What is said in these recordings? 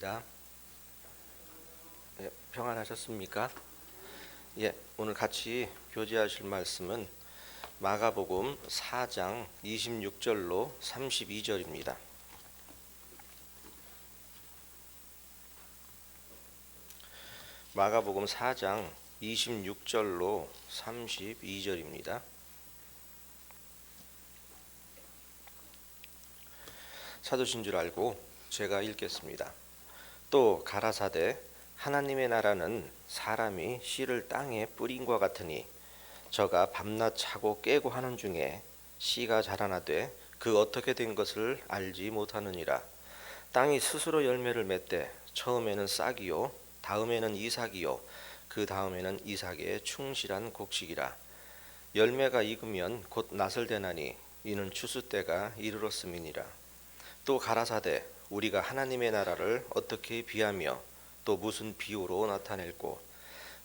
기도하겠습니다. 평안하셨습니까? 오늘 같이 교제하실 말씀은 마가복음 4장 26절로 32절입니다. 마가복음 4장 26절로 32절입니다. 사도신 줄 알고 제가 읽겠습니다. 또 가라사대 하나님의 나라는 사람이 씨를 땅에 뿌린과 같으니 저가 밤낮 차고 깨고 하는 중에 씨가 자라나되 그 어떻게 된 것을 알지 못하느니라. 땅이 스스로 열매를 맺되 처음에는 싹이요 다음에는 이삭이요 그 다음에는 이삭의 충실한 곡식이라. 열매가 익으면 곧 낫을 대나니 이는 추수 때가 이르렀음이니라. 또 가라사대 우리가 하나님의 나라를 어떻게 비하며 또 무슨 비유로 나타낼꼬.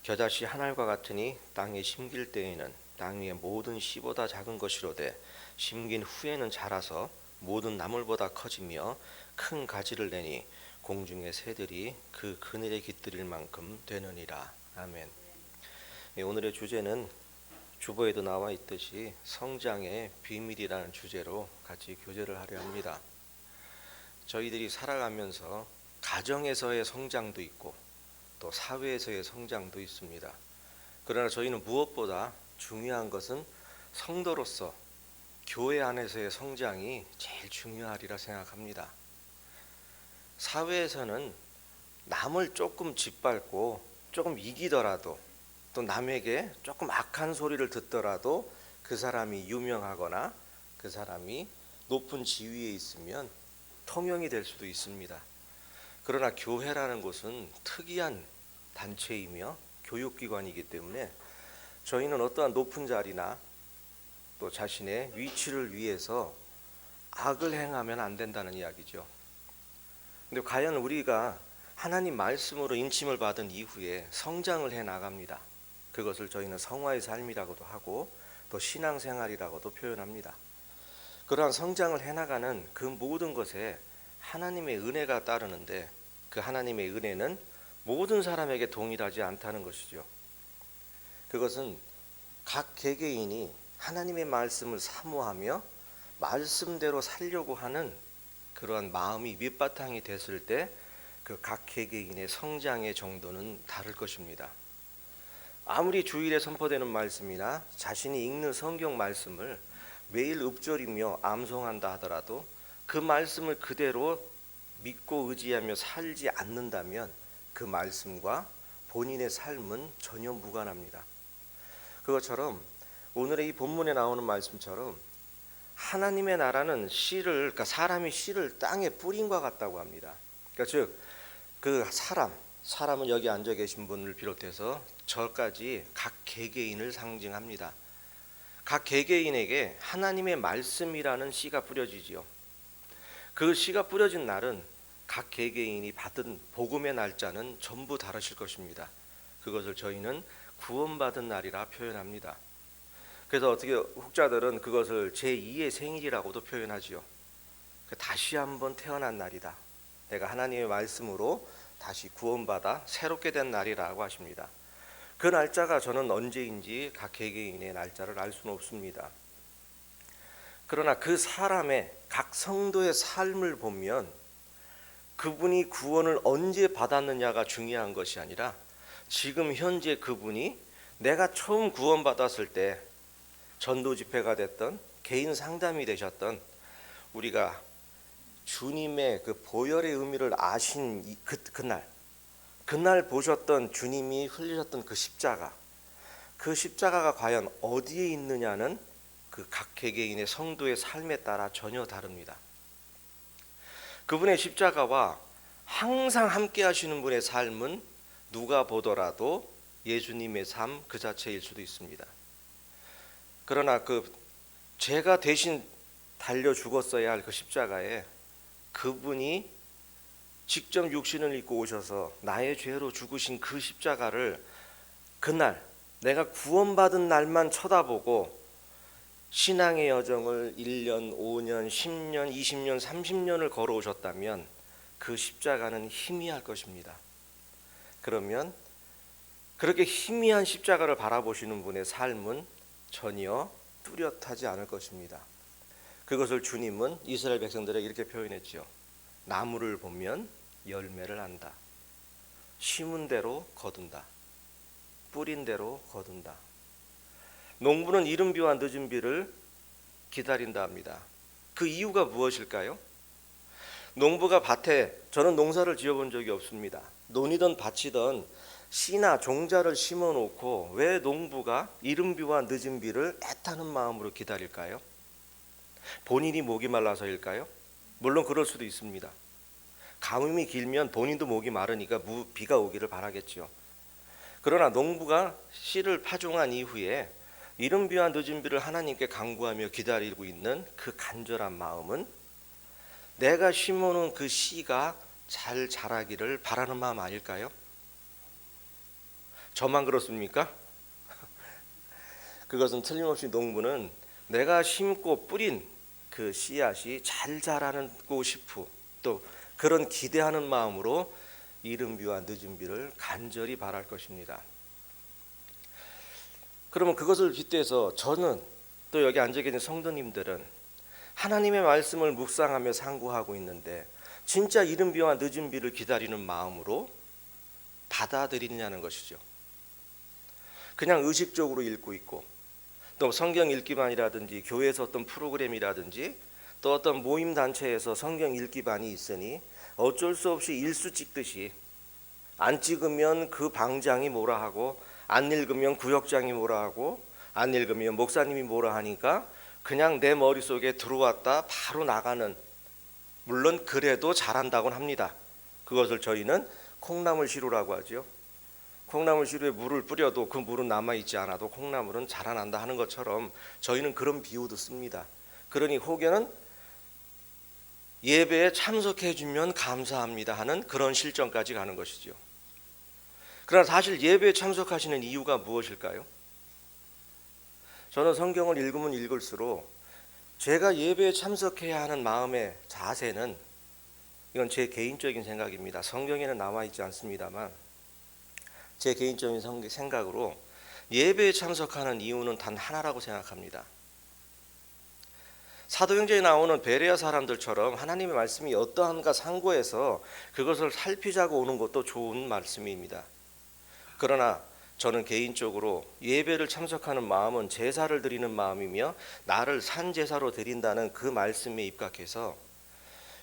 겨자씨 한 알과 같으니 땅에 심길 때에는 땅 위의 모든 씨보다 작은 것이로되 심긴 후에는 자라서 모든 나물보다 커지며 큰 가지를 내니 공중의 새들이 그 그늘에 깃들일 만큼 되느니라. 아멘. 오늘의 주제는 주보에도 나와 있듯이 성장의 비밀이라는 주제로 같이 교제를 하려 합니다. 저희들이 살아가면서 가정에서의 성장도 있고 또 사회에서의 성장도 있습니다. 그러나 저희는 무엇보다 중요한 것은 성도로서 교회 안에서의 성장이 제일 중요하리라 생각합니다. 사회에서는 남을 조금 짓밟고 조금 이기더라도 또 남에게 조금 악한 소리를 듣더라도 그 사람이 유명하거나 그 사람이 높은 지위에 있으면 통용이 될 수도 있습니다. 그러나 교회라는 곳은 특이한 단체이며 교육기관이기 때문에 저희는 어떠한 높은 자리나 또 자신의 위치를 위해서 악을 행하면 안 된다는 이야기죠. 근데 과연 우리가 하나님 말씀으로 인침을 받은 이후에 성장을 해 나갑니다. 그것을 저희는 성화의 삶이라고도 하고 또 신앙생활이라고도 표현합니다. 그러한 성장을 해나가는 그 모든 것에 하나님의 은혜가 따르는데 그 하나님의 은혜는 모든 사람에게 동일하지 않다는 것이죠. 그것은 각 개개인이 하나님의 말씀을 사모하며 말씀대로 살려고 하는 그러한 마음이 밑바탕이 됐을 때 그 각 개개인의 성장의 정도는 다를 것입니다. 아무리 주일에 선포되는 말씀이나 자신이 읽는 성경 말씀을 매일 읊조리며 암송한다 하더라도 그 말씀을 그대로 믿고 의지하며 살지 않는다면 그 말씀과 본인의 삶은 전혀 무관합니다. 그것처럼 오늘의 이 본문에 나오는 말씀처럼 하나님의 나라는 그러니까 사람이 씨를 땅에 뿌린 것 같다고 합니다. 그러니까 즉 그 사람은 여기 앉아 계신 분을 비롯해서 저까지 각 개개인을 상징합니다. 각 개개인에게 하나님의 말씀이라는 씨가 뿌려지지요. 그 씨가 뿌려진 날은 각 개개인이 받은 복음의 날짜는 전부 다르실 것입니다. 그것을 저희는 구원받은 날이라 표현합니다. 그래서 어떻게 혹자들은 그것을 제2의 생일이라고도 표현하지요. 다시 한번 태어난 날이다. 내가 하나님의 말씀으로 다시 구원받아 새롭게 된 날이라고 하십니다. 그 날짜가 저는 언제인지 각 개개인의 날짜를 알 수는 없습니다. 그러나 그 사람의 각 성도의 삶을 보면 그분이 구원을 언제 받았느냐가 중요한 것이 아니라 지금 현재 그분이 내가 처음 구원받았을 때 전도 집회가 됐던 개인 상담이 되셨던 우리가 주님의 그 보혈의 의미를 아신 그날 보셨던 주님이 흘리셨던 그 십자가가 과연 어디에 있느냐는 그 각 개개인의 성도의 삶에 따라 전혀 다릅니다. 그분의 십자가와 항상 함께 하시는 분의 삶은 누가 보더라도 예수님의 삶 그 자체일 수도 있습니다. 그러나 그 제가 대신 달려 죽었어야 할 그 십자가에 그분이 직접 육신을 입고 오셔서 나의 죄로 죽으신 그 십자가를 그날 내가 구원받은 날만 쳐다보고 신앙의 여정을 1년, 5년, 10년, 20년, 30년을 걸어오셨다면 그 십자가는 희미할 것입니다. 그러면 그렇게 희미한 십자가를 바라보시는 분의 삶은 전혀 뚜렷하지 않을 것입니다. 그것을 주님은 이스라엘 백성들에게 이렇게 표현했죠. 나무를 보면 열매를 안다. 심은 대로 거둔다. 뿌린 대로 거둔다. 농부는 이른 비와 늦은 비를 기다린다 합니다. 그 이유가 무엇일까요? 농부가 밭에, 저는 농사를 지어본 적이 없습니다. 논이든 밭이든 씨나 종자를 심어 놓고 왜 농부가 이른 비와 늦은 비를 애타는 마음으로 기다릴까요? 본인이 목이 말라서일까요? 물론 그럴 수도 있습니다. 가뭄이 길면 본인도 목이 마르니까 비가 오기를 바라겠죠. 그러나 농부가 씨를 파종한 이후에 이른 비와 늦은 비를 하나님께 간구하며 기다리고 있는 그 간절한 마음은 내가 심어놓은 그 씨가 잘 자라기를 바라는 마음 아닐까요? 저만 그렇습니까? 그것은 틀림없이 농부는 내가 심고 뿌린 그 씨앗이 잘 자라고 싶고 또 그런 기대하는 마음으로 이른 비와 늦은 비를 간절히 바랄 것입니다. 그러면 그것을 빗대서 저는 또 여기 앉아 계신 성도님들은 하나님의 말씀을 묵상하며 상고하고 있는데 진짜 이른 비와 늦은 비를 기다리는 마음으로 받아들이냐는 것이죠. 그냥 의식적으로 읽고 있고 또 성경 읽기반이라든지 교회에서 어떤 프로그램이라든지 또 어떤 모임 단체에서 성경 읽기반이 있으니 어쩔 수 없이 일수 찍듯이 안 찍으면 그 방장이 뭐라 하고 안 읽으면 구역장이 뭐라 하고 안 읽으면 목사님이 뭐라 하니까 그냥 내 머릿속에 들어왔다 바로 나가는, 물론 그래도 잘한다고는 합니다. 그것을 저희는 콩나물 시루라고 하죠. 콩나물 시루에 물을 뿌려도 그 물은 남아있지 않아도 콩나물은 자라난다 하는 것처럼 저희는 그런 비유도 씁니다. 그러니 혹여는 예배에 참석해 주면 감사합니다 하는 그런 실정까지 가는 것이죠. 그러나 사실 예배에 참석하시는 이유가 무엇일까요? 저는 성경을 읽으면 읽을수록 제가 예배에 참석해야 하는 마음의 자세는, 이건 제 개인적인 생각입니다. 성경에는 나와 있지 않습니다만 제 개인적인 생각으로 예배에 참석하는 이유는 단 하나라고 생각합니다. 사도행전에 나오는 베레아 사람들처럼 하나님의 말씀이 어떠한가 상고해서 그것을 살피자고 오는 것도 좋은 말씀입니다. 그러나 저는 개인적으로 예배를 참석하는 마음은 제사를 드리는 마음이며 나를 산제사로 드린다는 그 말씀에 입각해서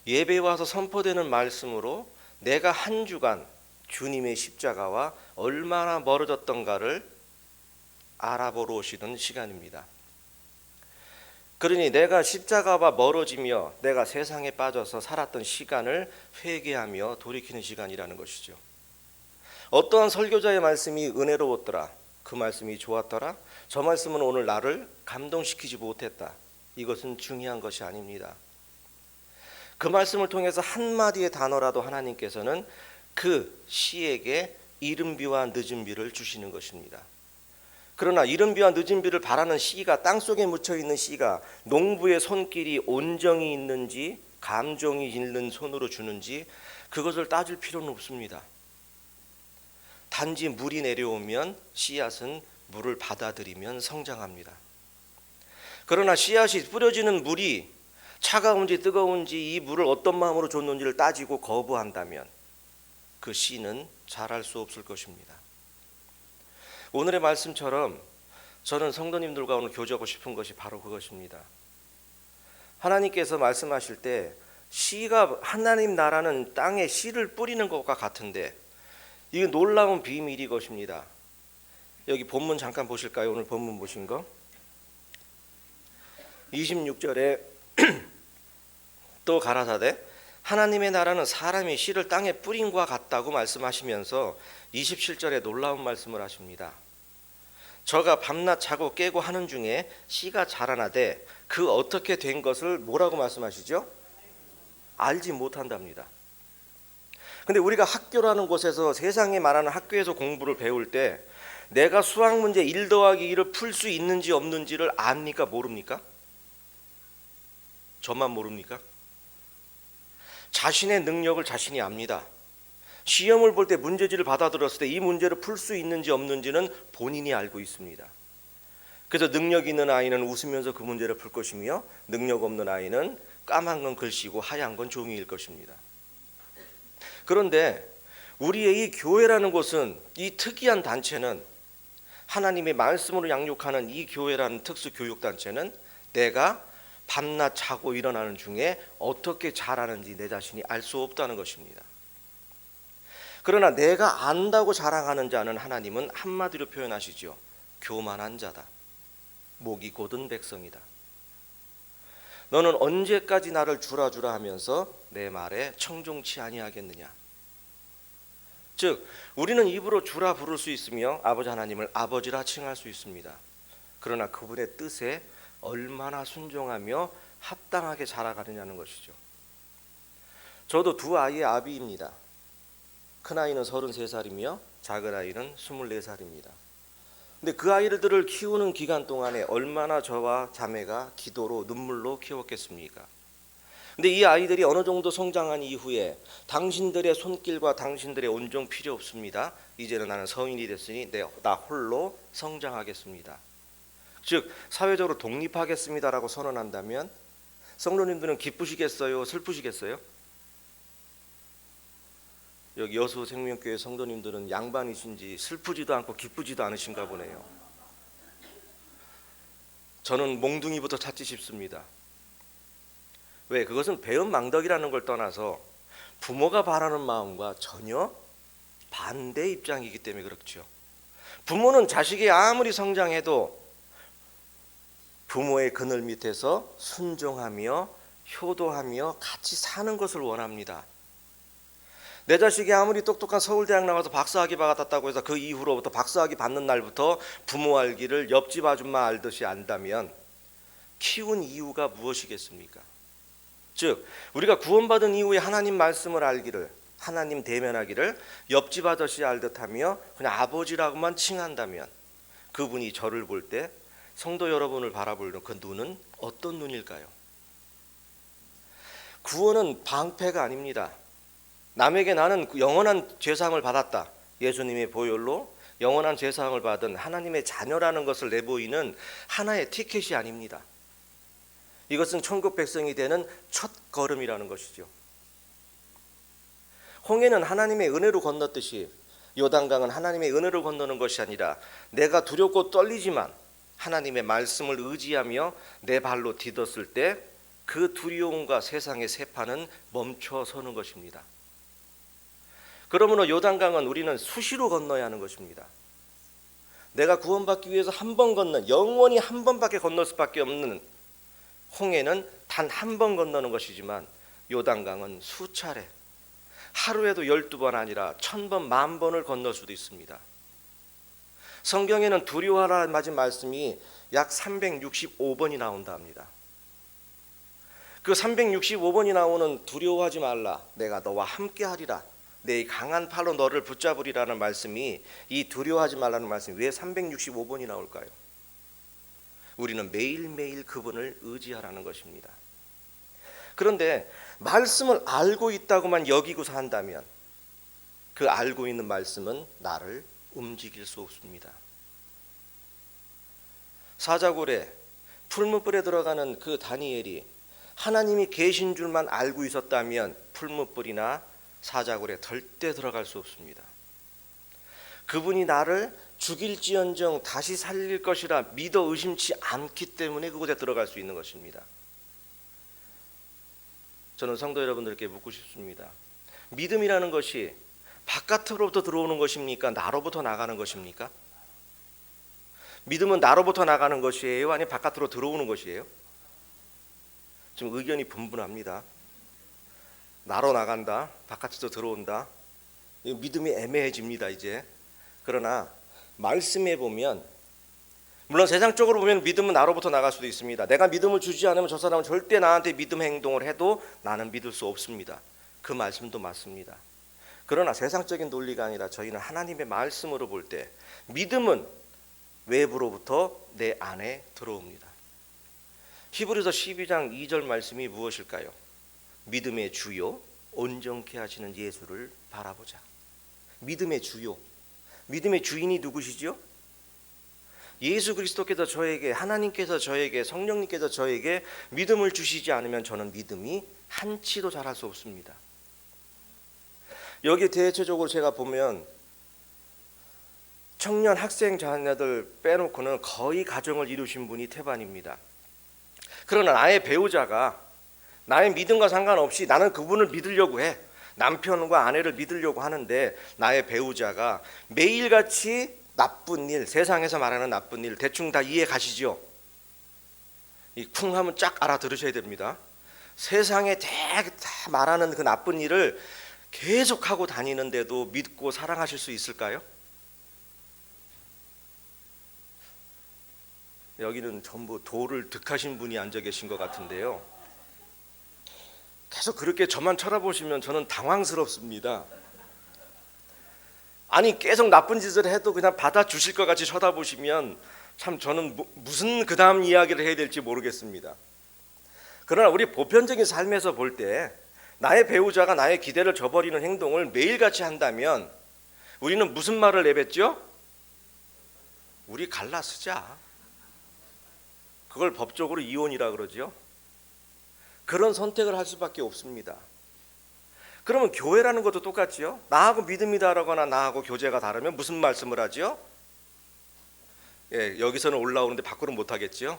예배에 와서 선포되는 말씀으로 내가 한 주간 주님의 십자가와 얼마나 멀어졌던가를 알아보러 오시는 시간입니다. 그러니 내가 십자가와 멀어지며 내가 세상에 빠져서 살았던 시간을 회개하며 돌이키는 시간이라는 것이죠. 어떠한 설교자의 말씀이 은혜로웠더라, 그 말씀이 좋았더라, 저 말씀은 오늘 나를 감동시키지 못했다, 이것은 중요한 것이 아닙니다. 그 말씀을 통해서 한마디의 단어라도 하나님께서는 그 시에게 이른 비와 늦은 비를 주시는 것입니다. 그러나 이른 비와 늦은 비를 바라는 씨가, 땅속에 묻혀있는 씨가 농부의 손길이 온정이 있는지 감정이 있는 손으로 주는지 그것을 따질 필요는 없습니다. 단지 물이 내려오면 씨앗은 물을 받아들이면 성장합니다. 그러나 씨앗이 뿌려지는 물이 차가운지 뜨거운지 이 물을 어떤 마음으로 줬는지를 따지고 거부한다면 그 씨는 자랄 수 없을 것입니다. 오늘의 말씀처럼 저는 성도님들과 오늘 교제하고 싶은 것이 바로 그것입니다. 하나님께서 말씀하실 때 씨가 하나님 나라는 땅에 씨를 뿌리는 것과 같은데 이게 놀라운 비밀이 것입니다. 여기 본문 잠깐 보실까요? 오늘 본문 보신 거 26절에 또 가라사대 하나님의 나라는 사람이 씨를 땅에 뿌린과 같다고 말씀하시면서 27절에 놀라운 말씀을 하십니다. 저가 밤낮 자고 깨고 하는 중에 씨가 자라나되 그 어떻게 된 것을 뭐라고 말씀하시죠? 알지 못한답니다. 근데 우리가 학교라는 곳에서, 세상에 말하는 학교에서 공부를 배울 때 내가 수학 문제 1 더하기 1을 풀 수 있는지 없는지를 압니까? 모릅니까? 저만 모릅니까? 자신의 능력을 자신이 압니다. 시험을 볼 때 문제지를 받아들었을 때 이 문제를 풀 수 있는지 없는지는 본인이 알고 있습니다. 그래서 능력 있는 아이는 웃으면서 그 문제를 풀 것이며 능력 없는 아이는 까만 건 글씨고 하얀 건 종이일 것입니다. 그런데 우리의 이 교회라는 곳은, 이 특이한 단체는, 하나님의 말씀으로 양육하는 이 교회라는 특수 교육단체는 내가 밤낮 자고 일어나는 중에 어떻게 자라는지 내 자신이 알 수 없다는 것입니다. 그러나 내가 안다고 자랑하는 자는 하나님은 한마디로 표현하시죠. 교만한 자다. 목이 곧은 백성이다. 너는 언제까지 나를 주라 하면서 내 말에 청종치 아니하겠느냐. 즉 우리는 입으로 주라 부를 수 있으며 아버지 하나님을 아버지라 칭할 수 있습니다. 그러나 그분의 뜻에 얼마나 순종하며 합당하게 자라가느냐는 것이죠. 저도 두 아이의 아비입니다. 큰아이는 33살이며 작은아이는 24살입니다. 근데 그 아이들을 키우는 기간 동안에 얼마나 저와 자매가 기도로 눈물로 키웠겠습니까? 근데 이 아이들이 어느 정도 성장한 이후에 당신들의 손길과 당신들의 온종 필요 없습니다. 이제는 나는 성인이 됐으니 나 홀로 성장하겠습니다. 즉 사회적으로 독립하겠습니다라고 선언한다면 성도님들은 기쁘시겠어요? 슬프시겠어요? 여기 여수 생명교회 성도님들은 양반이신지 슬프지도 않고 기쁘지도 않으신가 보네요. 저는 몽둥이부터 찾지 싶습니다. 왜? 그것은 배은망덕이라는 걸 떠나서 부모가 바라는 마음과 전혀 반대 입장이기 때문에 그렇죠. 부모는 자식이 아무리 성장해도 부모의 그늘 밑에서 순종하며 효도하며 같이 사는 것을 원합니다. 내 자식이 아무리 똑똑한 서울대학 나가서 박사학위 받았다고 해서 그 이후로부터 박사학위 받는 날부터 부모 알기를 옆집 아줌마 알듯이 안다면 키운 이유가 무엇이겠습니까? 즉 우리가 구원받은 이후에 하나님 말씀을 알기를, 하나님 대면하기를 옆집 아저씨 알듯하며 그냥 아버지라고만 칭한다면 그분이 저를 볼 때, 성도 여러분을 바라보는 그 눈은 어떤 눈일까요? 구원은 방패가 아닙니다. 남에게 나는 영원한 죄사함을 받았다, 예수님의 보혈로 영원한 죄사함을 받은 하나님의 자녀라는 것을 내보이는 하나의 티켓이 아닙니다. 이것은 천국 백성이 되는 첫 걸음이라는 것이죠. 홍해는 하나님의 은혜로 건넜듯이 요단강은 하나님의 은혜로 건너는 것이 아니라 내가 두렵고 떨리지만 하나님의 말씀을 의지하며 내 발로 디뎠을 때 그 두려움과 세상의 세파는 멈춰서는 것입니다. 그러므로 요단강은 우리는 수시로 건너야 하는 것입니다. 내가 구원받기 위해서 한 번 건넌, 영원히 한 번밖에 건널 수밖에 없는 홍해는 단 한 번 건너는 것이지만 요단강은 수차례, 하루에도 12번 아니라 1000번, 10,000번을 건널 수도 있습니다. 성경에는 두려워하라 맞은 말씀이 약 365번이 나온다 합니다. 그 365번이 나오는 두려워하지 말라, 내가 너와 함께 하리라, 내 강한 팔로 너를 붙잡으리라는 말씀이, 이 두려워하지 말라는 말씀이 왜 365번이 나올까요? 우리는 매일매일 그분을 의지하라는 것입니다. 그런데 말씀을 알고 있다고만 여기고 산다면 그 알고 있는 말씀은 나를 움직일 수 없습니다. 사자굴에 풀무불에 들어가는 그 다니엘이 하나님이 계신 줄만 알고 있었다면 풀무불이나 사자굴에 절대 들어갈 수 없습니다. 그분이 나를 죽일지언정 다시 살릴 것이라 믿어 의심치 않기 때문에 그곳에 들어갈 수 있는 것입니다. 저는 성도 여러분들께 묻고 싶습니다. 믿음이라는 것이 바깥으로부터 들어오는 것입니까? 나로부터 나가는 것입니까? 믿음은 나로부터 나가는 것이에요? 아니면 바깥으로 들어오는 것이에요? 지금 의견이 분분합니다. 나로 나간다, 바깥으로 들어온다. 믿음이 애매해집니다 이제. 그러나 말씀에 보면, 물론 세상적으로 보면 믿음은 나로부터 나갈 수도 있습니다. 내가 믿음을 주지 않으면 저 사람은 절대 나한테 믿음 행동을 해도 나는 믿을 수 없습니다. 그 말씀도 맞습니다. 그러나 세상적인 논리가 아니라 저희는 하나님의 말씀으로 볼 때 믿음은 외부로부터 내 안에 들어옵니다. 히브리서 12장 2절 말씀이 무엇일까요? 믿음의 주요 온전케 하시는 예수를 바라보자. 믿음의 주요, 믿음의 주인이 누구시죠? 예수 그리스도께서 저에게, 하나님께서 저에게, 성령님께서 저에게 믿음을 주시지 않으면 저는 믿음이 한치도 자랄 수 없습니다. 여기 대체적으로 제가 보면 청년 학생 자녀들 빼놓고는 거의 가정을 이루신 분이 태반입니다. 그러나 나의 배우자가 나의 믿음과 상관없이 나는 그분을 믿으려고 해. 남편과 아내를 믿으려고 하는데 나의 배우자가 매일같이 나쁜 일, 세상에서 말하는 나쁜 일 대충 다 이해 가시죠? 이 쿵 하면 쫙 알아들으셔야 됩니다. 세상에 다 말하는 그 나쁜 일을 계속하고 다니는데도 믿고 사랑하실 수 있을까요? 여기는 전부 도를 득하신 분이 앉아 계신 것 같은데요. 계속 그렇게 저만 쳐다보시면 저는 당황스럽습니다. 아니 계속 나쁜 짓을 해도 그냥 받아주실 것 같이 쳐다보시면 참 저는 무슨 그 다음 이야기를 해야 될지 모르겠습니다. 그러나 우리 보편적인 삶에서 볼 때 나의 배우자가 나의 기대를 저버리는 행동을 매일같이 한다면 우리는 무슨 말을 내뱉죠? 우리 갈라 쓰자. 그걸 법적으로 이혼이라 그러죠. 그런 선택을 할 수밖에 없습니다. 그러면 교회라는 것도 똑같지요. 나하고 믿음이 다르거나 나하고 교제가 다르면 무슨 말씀을 하지요? 예, 여기서는 올라오는데 밖으로 못 하겠지요.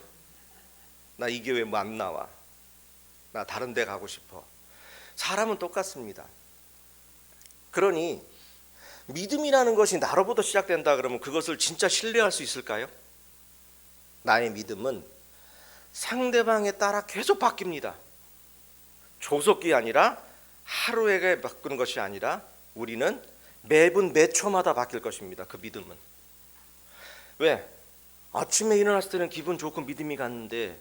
나 이 교회 뭐 안 나와. 나 다른 데 가고 싶어. 사람은 똑같습니다. 그러니 믿음이라는 것이 나로부터 시작된다 그러면 그것을 진짜 신뢰할 수 있을까요? 나의 믿음은 상대방에 따라 계속 바뀝니다. 조속이 아니라 하루에 바꾸는 것이 아니라 우리는 매분 매 초마다 바뀔 것입니다. 그 믿음은. 왜? 아침에 일어났을 때는 기분 좋고 믿음이 갔는데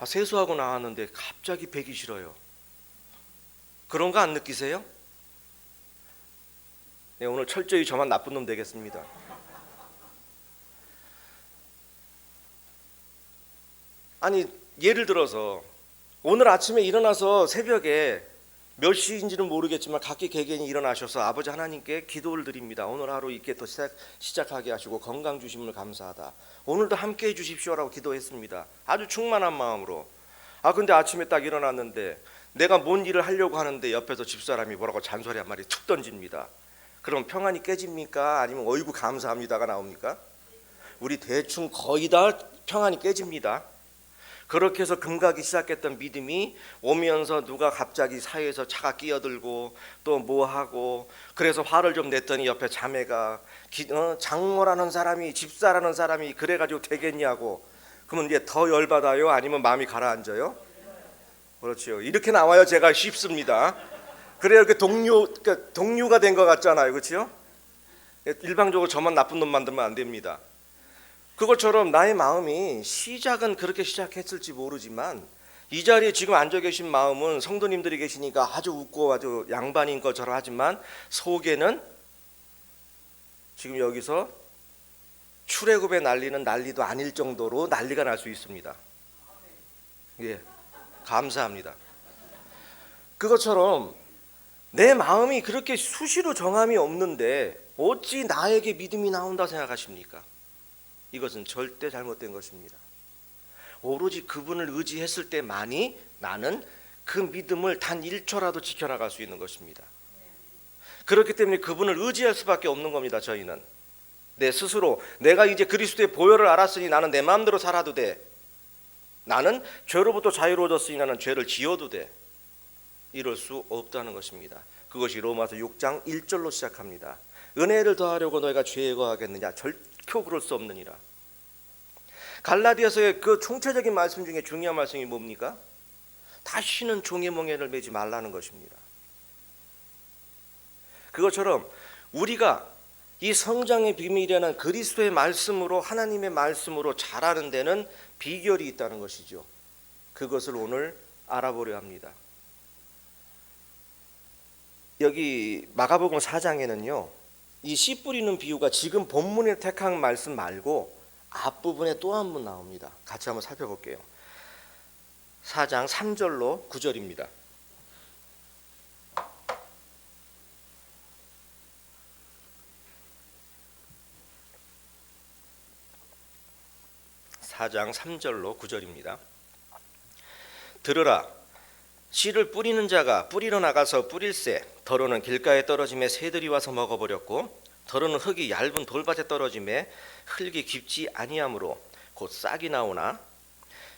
세수하고 나왔는데 갑자기 배기 싫어요. 그런 거 안 느끼세요? 네, 오늘 철저히 저만 나쁜 놈 되겠습니다. 아니 예를 들어서 오늘 아침에 일어나서 새벽에 몇 시인지는 모르겠지만 각기 개개인이 일어나셔서 아버지 하나님께 기도를 드립니다. 오늘 하루 있게 또 시작하게 하시고 건강 주심을 감사하다. 오늘도 함께해 주십시오라고 기도했습니다. 아주 충만한 마음으로. 근데 아침에 딱 일어났는데 내가 뭔 일을 하려고 하는데 옆에서 집사람이 뭐라고 잔소리 한 마리 툭 던집니다. 그럼 평안이 깨집니까? 아니면 어이구 감사합니다가 나옵니까? 우리 대충 거의 다 평안이 깨집니다. 그렇게 해서 금가기 시작했던 믿음이 오면서 누가 갑자기 사이에서 차가 끼어들고 또 뭐하고 그래서 화를 좀 냈더니 옆에 자매가 장모라는 사람이 집사라는 사람이 그래가지고 되겠냐고. 그러면 이제 더 열받아요? 아니면 마음이 가라앉아요? 그렇죠. 이렇게 나와요. 제가 쉽습니다. 그래야 이렇게 동료가 된 것 같잖아요. 그렇죠? 일방적으로 저만 나쁜 놈 만들면 안 됩니다. 그것처럼 나의 마음이 시작은 그렇게 시작했을지 모르지만 이 자리에 지금 앉아 계신 마음은 성도님들이 계시니까 아주 웃고 아주 양반인 것처럼 하지만 속에는 지금 여기서 출애굽의 난리는 난리도 아닐 정도로 난리가 날 수 있습니다. 예, 감사합니다. 그것처럼 내 마음이 그렇게 수시로 정함이 없는데 어찌 나에게 믿음이 나온다 생각하십니까? 이것은 절대 잘못된 것입니다. 오로지 그분을 의지했을 때만이 나는 그 믿음을 단 1초라도 지켜나갈 수 있는 것입니다. 그렇기 때문에 그분을 의지할 수밖에 없는 겁니다. 저희는 내 스스로 내가 이제 그리스도의 보혈을 알았으니 나는 내 마음대로 살아도 돼. 나는 죄로부터 자유로워졌으니 나는 죄를 지어도 돼. 이럴 수 없다는 것입니다. 그것이 로마서 6장 1절로 시작합니다. 은혜를 더하려고 너희가 죄에 거하겠느냐? 결코 그럴 수 없느니라. 갈라디아서의 그 총체적인 말씀 중에 중요한 말씀이 뭡니까? 다시는 종의 멍에를 매지 말라는 것입니다. 그것처럼 우리가 이 성장의 비밀이라는 그리스도의 말씀으로 하나님의 말씀으로 자라는 데는 비결이 있다는 것이죠. 그것을 오늘 알아보려 합니다. 여기 마가복음 4장에는요 이 씨 뿌리는 비유가 지금 본문에 택한 말씀 말고 앞부분에 또 한 번 나옵니다. 같이 한번 살펴볼게요. 4장 3절로 9절입니다. 4장 3절로 9절입니다. 들으라, 씨를 뿌리는 자가 뿌리러 나가서 뿌릴새, 더러는 길가에 떨어짐에 새들이 와서 먹어버렸고, 더러는 흙이 얇은 돌밭에 떨어짐에 흙이 깊지 아니하므로 곧 싹이 나오나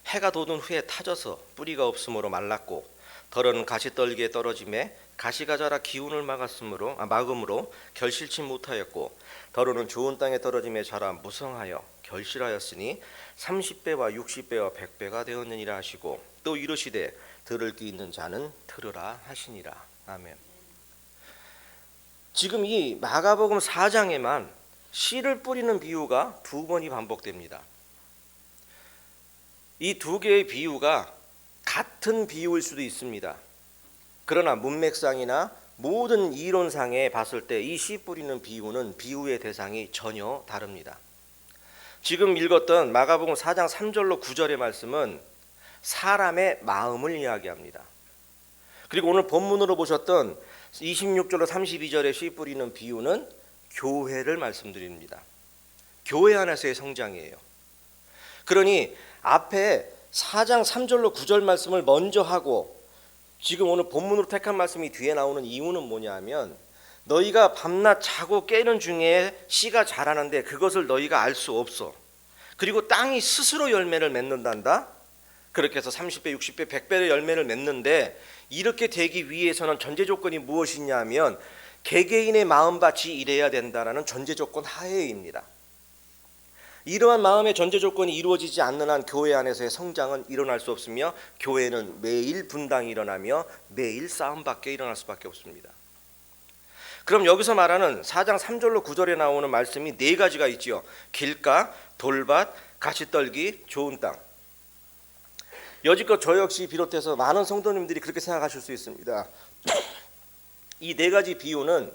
해가 돋은 후에 타져서 뿌리가 없으므로 말랐고, 더러는 가시떨기에 떨어짐에 가시가 자라 기운을 막음으로 결실치 못하였고, 더러는 좋은 땅에 떨어짐에 자라 무성하여 결실하였으니 30배와 60배와 100배가 되었느니라 하시고, 또 이르시되 들을 귀 있는 자는 들으라 하시니라. 아멘. 지금 이 마가복음 4장에만 씨를 뿌리는 비유가 2번이 반복됩니다. 이 두 개의 비유가 같은 비유일 수도 있습니다. 그러나 문맥상이나 모든 이론상에 봤을 때 이 씨 뿌리는 비유는 비유의 대상이 전혀 다릅니다. 지금 읽었던 마가복음 4장 3절로 9절의 말씀은 사람의 마음을 이야기합니다. 그리고 오늘 본문으로 보셨던 26절로 32절의 씨 뿌리는 비유는 교회를 말씀드립니다. 교회 안에서의 성장이에요. 그러니 앞에 4장 3절로 9절 말씀을 먼저 하고 지금 오늘 본문으로 택한 말씀이 뒤에 나오는 이유는 뭐냐면, 너희가 밤낮 자고 깨는 중에 씨가 자라는데 그것을 너희가 알 수 없어. 그리고 땅이 스스로 열매를 맺는단다. 그렇게 해서 30배, 60배, 100배의 열매를 맺는데, 이렇게 되기 위해서는 전제 조건이 무엇이냐 하면 개개인의 마음밭이 이래야 된다라는 전제 조건 하에입니다. 이러한 마음의 전제 조건이 이루어지지 않는 한 교회 안에서의 성장은 일어날 수 없으며, 교회는 매일 분당이 일어나며 매일 싸움밖에 일어날 수밖에 없습니다. 그럼 여기서 말하는 4장 3절로 9절에 나오는 말씀이 네 가지가 있지요. 길가, 돌밭, 가시떨기, 좋은 땅. 여지껏 저 역시 비롯해서 많은 성도님들이 그렇게 생각하실 수 있습니다. 이 네 가지 비유는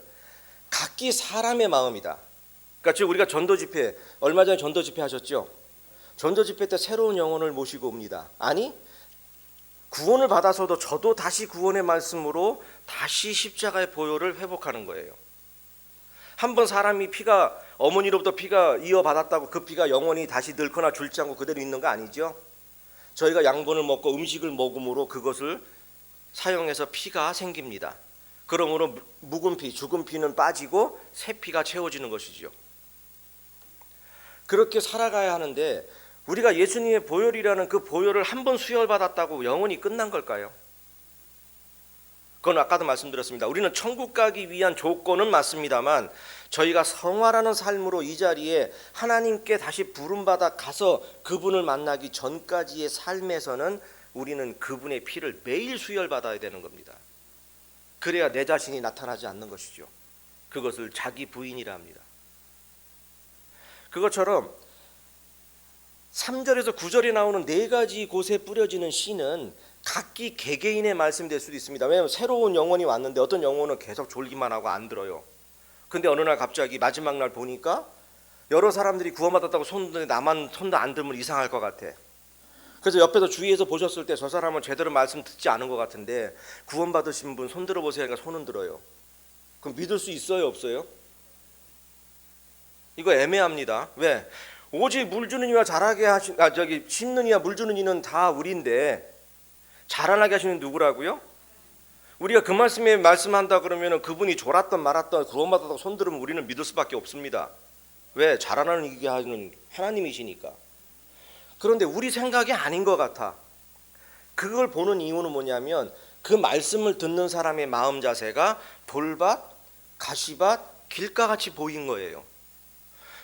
각기 사람의 마음이다. 그러니까 즉 우리가 전도 집회, 얼마 전에 전도 집회 하셨죠? 전도 집회 때 새로운 영혼을 모시고 옵니다. 아니, 구원을 받아서도 저도 다시 구원의 말씀으로 다시 십자가의 보혈을 회복하는 거예요. 한번 사람이 피가, 어머니로부터 피가 이어받았다고 그 피가 영원히 다시 늙거나 줄지 않고 그대로 있는 거 아니죠? 저희가 양분을 먹고 음식을 먹음으로 그것을 사용해서 피가 생깁니다. 그러므로 묵은 피, 죽은 피는 빠지고 새 피가 채워지는 것이죠. 그렇게 살아가야 하는데, 우리가 예수님의 보혈이라는 그 보혈을 한번 수혈받았다고 영원히 끝난 걸까요? 그건 아까도 말씀드렸습니다. 우리는 천국 가기 위한 조건은 맞습니다만, 저희가 성화라는 삶으로 이 자리에 하나님께 다시 부름받아 가서 그분을 만나기 전까지의 삶에서는 우리는 그분의 피를 매일 수혈받아야 되는 겁니다. 그래야 내 자신이 나타나지 않는 것이죠. 그것을 자기 부인이라 합니다. 그것처럼 3절에서 9절에 나오는 네 가지 곳에 뿌려지는 씨는 각기 개개인의 말씀이 될 수도 있습니다. 왜냐하면 새로운 영혼이 왔는데 어떤 영혼은 계속 졸기만 하고 안 들어요. 근데 어느 날 갑자기 마지막 날 보니까 여러 사람들이 구원받았다고 손 드는데 나만 손도 안 들면 이상할 것 같아. 그래서 옆에서 주위에서 보셨을 때 저 사람은 제대로 말씀 듣지 않은 것 같은데 구원받으신 분 손 들어보세요. 그러니까 손은 들어요. 그럼 믿을 수 있어요, 없어요? 이거 애매합니다. 왜? 오직 물 주는 이와 자라게 하신 심는 이와 물 주는 이는 다 우리인데 자라나게 하시는 누구라고요? 우리가 그 말씀에 말씀한다 그러면 그분이 졸았던 말았던 구원받았다고 손들으면 우리는 믿을 수밖에 없습니다. 왜? 자라나게 하는 하나님이시니까. 그런데 우리 생각이 아닌 것 같아. 그걸 보는 이유는 뭐냐면 그 말씀을 듣는 사람의 마음 자세가 돌밭, 가시밭, 길가같이 보인 거예요.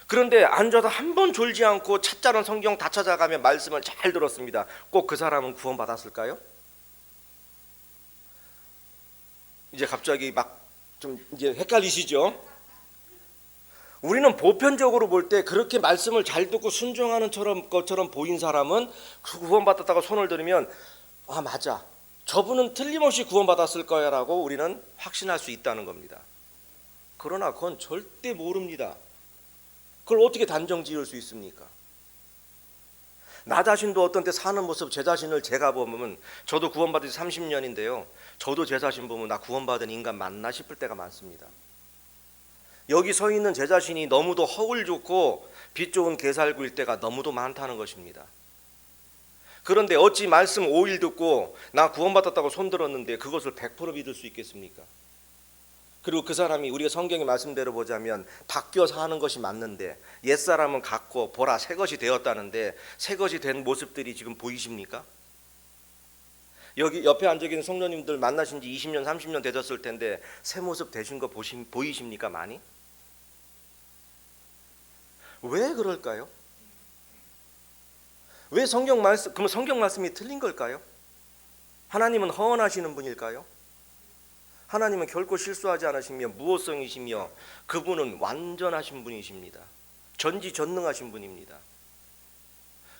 그런데 앉아서 한 번 졸지 않고 찾자는 성경 다 찾아가며 말씀을 잘 들었습니다. 꼭 그 사람은 구원받았을까요? 이제 갑자기 막 좀 이제 헷갈리시죠? 우리는 보편적으로 볼 때 그렇게 말씀을 잘 듣고 순종하는 것처럼 보인 사람은 구원받았다고 손을 들으면 아 맞아, 저분은 틀림없이 구원받았을 거야라고 우리는 확신할 수 있다는 겁니다. 그러나 그건 절대 모릅니다. 그걸 어떻게 단정 지을 수 있습니까? 나 자신도 어떤 때 사는 모습 제 자신을 제가 보면, 저도 구원받은 지 30년인데요 저도 제 자신 보면 나 구원받은 인간 맞나 싶을 때가 많습니다. 여기 서 있는 제 자신이 너무도 허울 좋고 빛 좋은 개살구일 때가 너무도 많다는 것입니다. 그런데 어찌 말씀 5일 듣고 나 구원받았다고 손들었는데 그것을 100% 믿을 수 있겠습니까? 그리고 그 사람이 우리가 성경의 말씀대로 보자면 바뀌어 사는 것이 맞는데 옛사람은 갖고 보라 새 것이 되었다는데 새 것이 된 모습들이 지금 보이십니까? 여기 옆에 앉아 계신 성도님들 만나신 지 20년 30년 되셨을 텐데 새 모습 되신 거 보이십니까? 많이? 왜 그럴까요? 왜 그럼 성경 말씀이 틀린 걸까요? 하나님은 허언하시는 분일까요? 하나님은 결코 실수하지 않으시며 무호성이시며 그분은 완전하신 분이십니다. 전지전능하신 분입니다.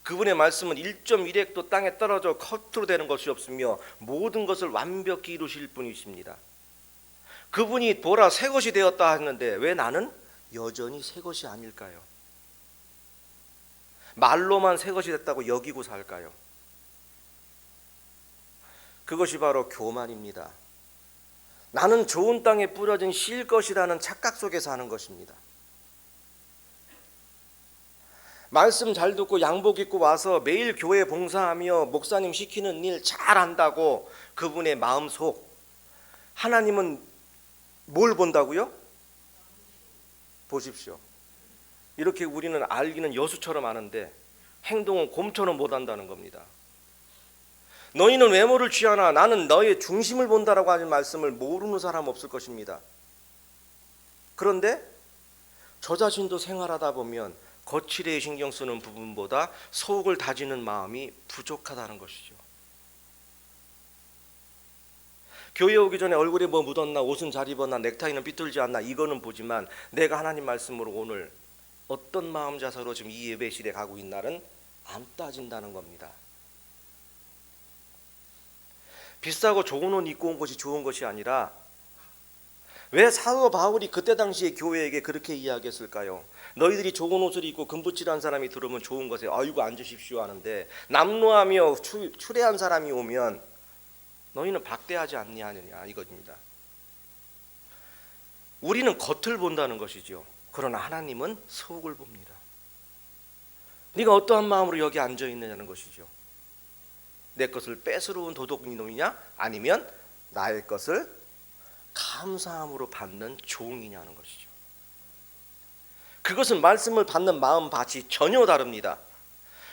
그분의 말씀은 1.1핵도 땅에 떨어져 커트로 되는 것이 없으며 모든 것을 완벽히 이루실 분이십니다. 그분이 보라 새 것이 되었다 하는데 왜 나는 여전히 새 것이 아닐까요? 말로만 새 것이 됐다고 여기고 살까요? 그것이 바로 교만입니다. 나는 좋은 땅에 뿌려진 씨일 것이라는 착각 속에 사는 것입니다. 말씀 잘 듣고 양복 입고 와서 매일 교회 봉사하며 목사님 시키는 일 잘한다고 그분의 마음속, 하나님은 뭘 본다고요? 보십시오. 이렇게 우리는 알기는 여수처럼 아는데 행동은 곰처럼 못한다는 겁니다. 너희는 외모를 취하나 나는 너의 중심을 본다라고 하는 말씀을 모르는 사람 없을 것입니다. 그런데 저 자신도 생활하다 보면 거칠에 신경 쓰는 부분보다 속을 다지는 마음이 부족하다는 것이죠. 교회 오기 전에 얼굴에 뭐 묻었나, 옷은 잘 입었나, 넥타이는 삐뚤지 않나 이거는 보지만 내가 하나님 말씀으로 오늘 어떤 마음 자세로 지금 이 예배실에 가고 있나는 안 따진다는 겁니다. 비싸고 좋은 옷 입고 온 것이 좋은 것이 아니라 왜 사도 바울이 그때 당시에 교회에게 그렇게 이야기했을까요? 너희들이 좋은 옷을 입고 금붙이란 사람이 들어오면 좋은 것에 아이고 앉으십시오 하는데 남노하며 추레한 사람이 오면 너희는 박대하지 않느냐 이것입니다. 우리는 겉을 본다는 것이죠. 그러나 하나님은 속을 봅니다. 네가 어떠한 마음으로 여기 앉아 있느냐는 것이죠. 내 것을 뺏으러온 도둑놈이냐 아니면 나의 것을 감사함으로 받는 종이냐는 것이죠. 그것은 말씀을 받는 마음밭이 전혀 다릅니다.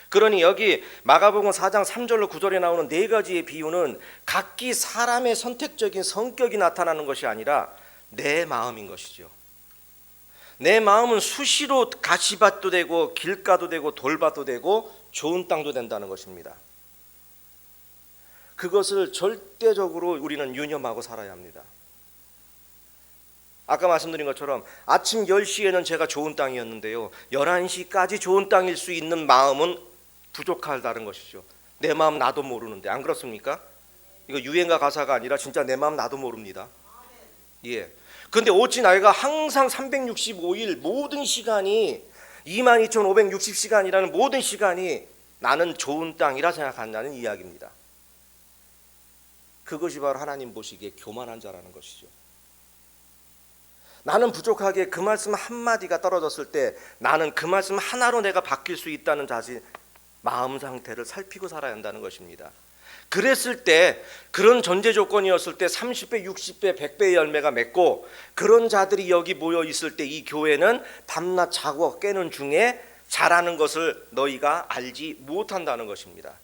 그러니 여기 마가복음 4장 3절로 9절에 나오는 네 가지의 비유는 각기 사람의 선택적인 성격이 나타나는 것이 아니라 내 마음인 것이죠. 내 마음은 수시로 가시밭도 되고 길가도 되고 돌밭도 되고 좋은 땅도 된다는 것입니다. 그것을 절대적으로 우리는 유념하고 살아야 합니다. 아까 말씀드린 것처럼 아침 10시에는 제가 좋은 땅이었는데요 11시까지 좋은 땅일 수 있는 마음은 부족하다는 것이죠. 내 마음 나도 모르는데 안 그렇습니까? 이거 유행가 가사가 아니라 진짜 내 마음 나도 모릅니다. 예. 근데 어찌 나이가 항상 365일 모든 시간이 22,560시간이라는 모든 시간이 나는 좋은 땅이라 생각한다는 이야기입니다. 그것이 바로 하나님 보시기에 교만한 자라는 것이죠. 나는 부족하게 그 말씀 한마디가 떨어졌을 때 나는 그 말씀 하나로 내가 바뀔 수 있다는 자신 마음 상태를 살피고 살아야 한다는 것입니다. 그랬을 때 그런 전제 조건이었을 때 30배, 60배, 100배의 열매가 맺고 그런 자들이 여기 모여 있을 때 이 교회는 밤낮 자고 깨는 중에 잘하는 것을 너희가 알지 못한다는 것입니다.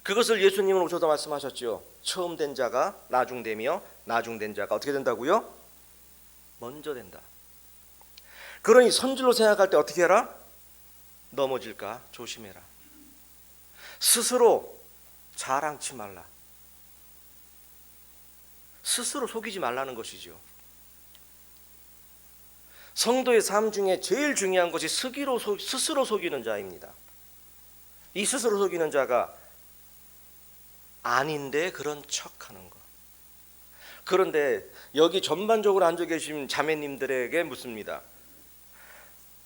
그것을 예수님은 오셔서 말씀하셨죠. 처음 된 자가 나중되며 나중된 자가 어떻게 된다고요? 먼저 된다. 그러니 선질로 생각할 때 어떻게 해라? 넘어질까 조심해라. 스스로 자랑치 말라. 스스로 속이지 말라는 것이죠. 성도의 삶 중에 제일 중요한 것이 스스로 속이는 자입니다. 이 스스로 속이는 자가 아닌데 그런 척하는 것. 그런데 여기 전반적으로 앉아 계신 자매님들에게 묻습니다.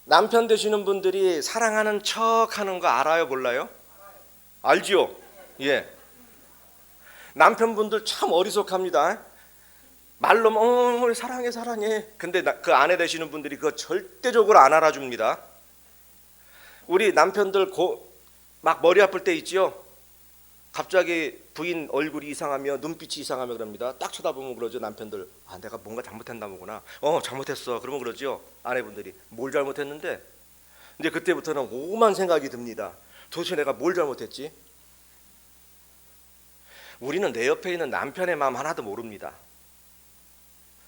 남편 되시는 분들이 사랑하는 척하는 거 알아요, 몰라요? 알지요? 예. 남편분들 참 어리석합니다. 말로만 우리 사랑해 사랑해. 근데 그 아내 되시는 분들이 그거 절대적으로 안 알아줍니다. 우리 남편들 막 머리 아플 때 있죠. 갑자기 부인 얼굴이 이상하며 눈빛이 이상하며 그럽니다. 딱 쳐다보면 그러죠. 남편들, 아 내가 뭔가 잘못했나 보구나. 잘못했어. 그러면 그러죠. 아내분들이 뭘 잘못했는데. 이제 그때부터는 오만 생각이 듭니다. 도대체 내가 뭘 잘못했지? 우리는 내 옆에 있는 남편의 마음 하나도 모릅니다.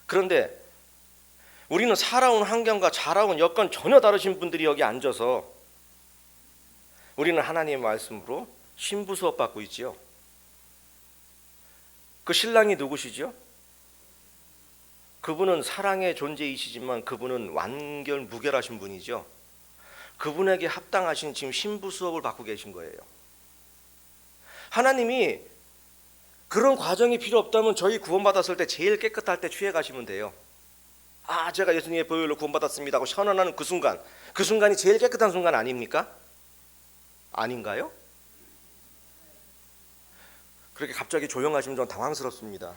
그런데 우리는 살아온 환경과 자라온 여건 전혀 다르신 분들이 여기 앉아서 우리는 하나님의 말씀으로 신부 수업 받고 있지요. 그 신랑이 누구시죠? 그분은 사랑의 존재이시지만 그분은 완결 무결하신 분이죠. 그분에게 합당하신 지금 신부 수업을 받고 계신 거예요. 하나님이 그런 과정이 필요 없다면 저희 구원받았을 때 제일 깨끗할 때 취해 가시면 돼요. 아 제가 예수님의 보혈로 구원받았습니다 하고 선언하는 그 순간이 제일 깨끗한 순간 아닙니까? 아닌가요? 그렇게 갑자기 조용하시면 좀 당황스럽습니다.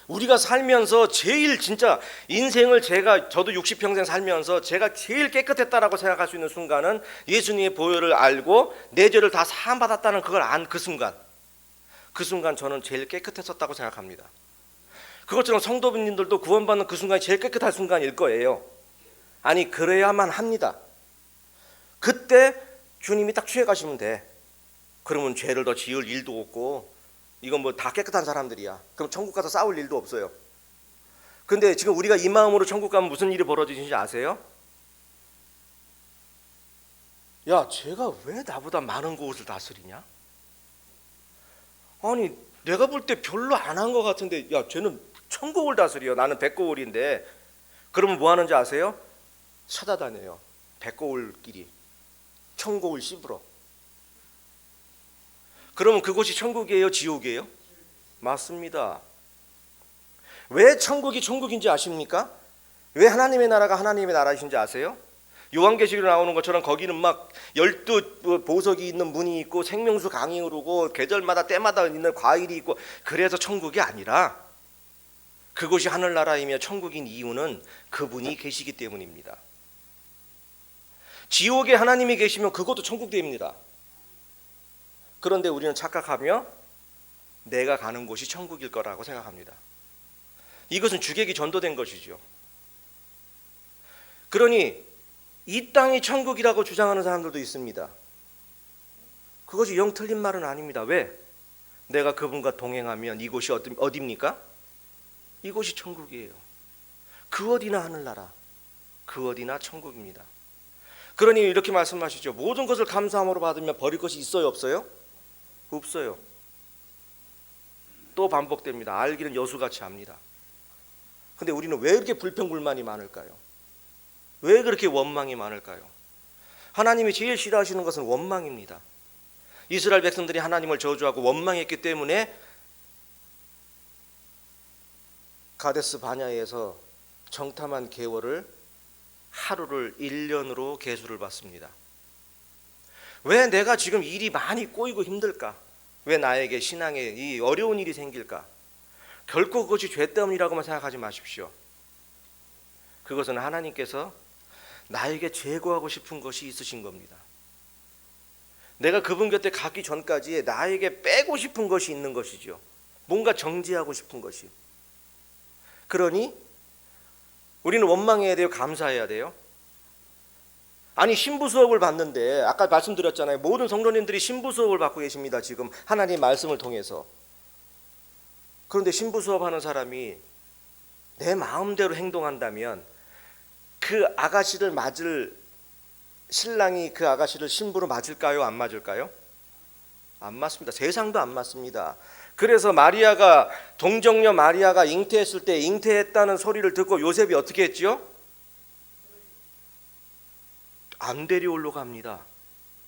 우리가 살면서 제일 진짜 인생을 저도 60평생 살면서 제가 제일 깨끗했다라고 생각할 수 있는 순간은 예수님의 보혈을 알고 내 죄를 다 사함받았다는 그걸 안 그 순간 저는 제일 깨끗했었다고 생각합니다. 그것처럼 성도님들도 구원받는 그 순간이 제일 깨끗한 순간일 거예요. 아니 그래야만 합니다. 그때 주님이 딱 취해 가시면 돼. 그러면 죄를 더 지을 일도 없고 이건 뭐 다 깨끗한 사람들이야. 그럼 천국 가서 싸울 일도 없어요. 근데 지금 우리가 이 마음으로 천국 가면 무슨 일이 벌어지는지 아세요? 야 쟤가 왜 나보다 많은 곳을 다스리냐? 아니 내가 볼 때 별로 안 한 것 같은데 야 쟤는 천국을 다스려. 나는 백고울인데. 그러면 뭐 하는지 아세요? 찾아다녀요. 백고울끼리 천국을 씹으러. 그러면 그곳이 천국이에요? 지옥이에요? 맞습니다. 왜 천국이 천국인지 아십니까? 왜 하나님의 나라가 하나님의 나라이신지 아세요? 요한계시록에 나오는 것처럼 거기는 막 12 보석이 있는 문이 있고 생명수 강이 흐르고 계절마다 때마다 있는 과일이 있고 그래서 천국이 아니라 그곳이 하늘나라이며 천국인 이유는 그분이 계시기 때문입니다. 지옥에 하나님이 계시면 그것도 천국됩니다. 그런데 우리는 착각하며 내가 가는 곳이 천국일 거라고 생각합니다. 이것은 주객이 전도된 것이죠. 그러니 이 땅이 천국이라고 주장하는 사람들도 있습니다. 그것이 영 틀린 말은 아닙니다. 왜? 내가 그분과 동행하면 이곳이 어디입니까? 이곳이 천국이에요. 그 어디나 하늘나라, 그 어디나 천국입니다. 그러니 이렇게 말씀하시죠. 모든 것을 감사함으로 받으면 버릴 것이 있어요, 없어요? 없어요. 또 반복됩니다. 알기는 여수같이 압니다. 근데 우리는 왜 이렇게 불평불만이 많을까요? 왜 그렇게 원망이 많을까요? 하나님이 제일 싫어하시는 것은 원망입니다. 이스라엘 백성들이 하나님을 저주하고 원망했기 때문에 가데스 바냐에서 정탐한 계월을 하루를 1년으로 계수를 받습니다. 왜 내가 지금 일이 많이 꼬이고 힘들까? 왜 나에게 신앙에 이 어려운 일이 생길까? 결코 그것이 죄 때문이라고만 생각하지 마십시오. 그것은 하나님께서 나에게 제거하고 싶은 것이 있으신 겁니다. 내가 그분 곁에 가기 전까지 나에게 빼고 싶은 것이 있는 것이죠. 뭔가 정지하고 싶은 것이. 그러니 우리는 원망해야 돼요? 감사해야 돼요? 아니 신부 수업을 받는데 아까 말씀드렸잖아요. 모든 성도님들이 신부 수업을 받고 계십니다. 지금 하나님 말씀을 통해서. 그런데 신부 수업하는 사람이 내 마음대로 행동한다면 그 아가씨를 맞을 신랑이 그 아가씨를 신부로 맞을까요? 안 맞을까요? 안 맞습니다. 세상도 안 맞습니다. 그래서 동정녀 마리아가 잉태했을 때 잉태했다는 소리를 듣고 요셉이 어떻게 했죠? 안 데려오려고 합니다.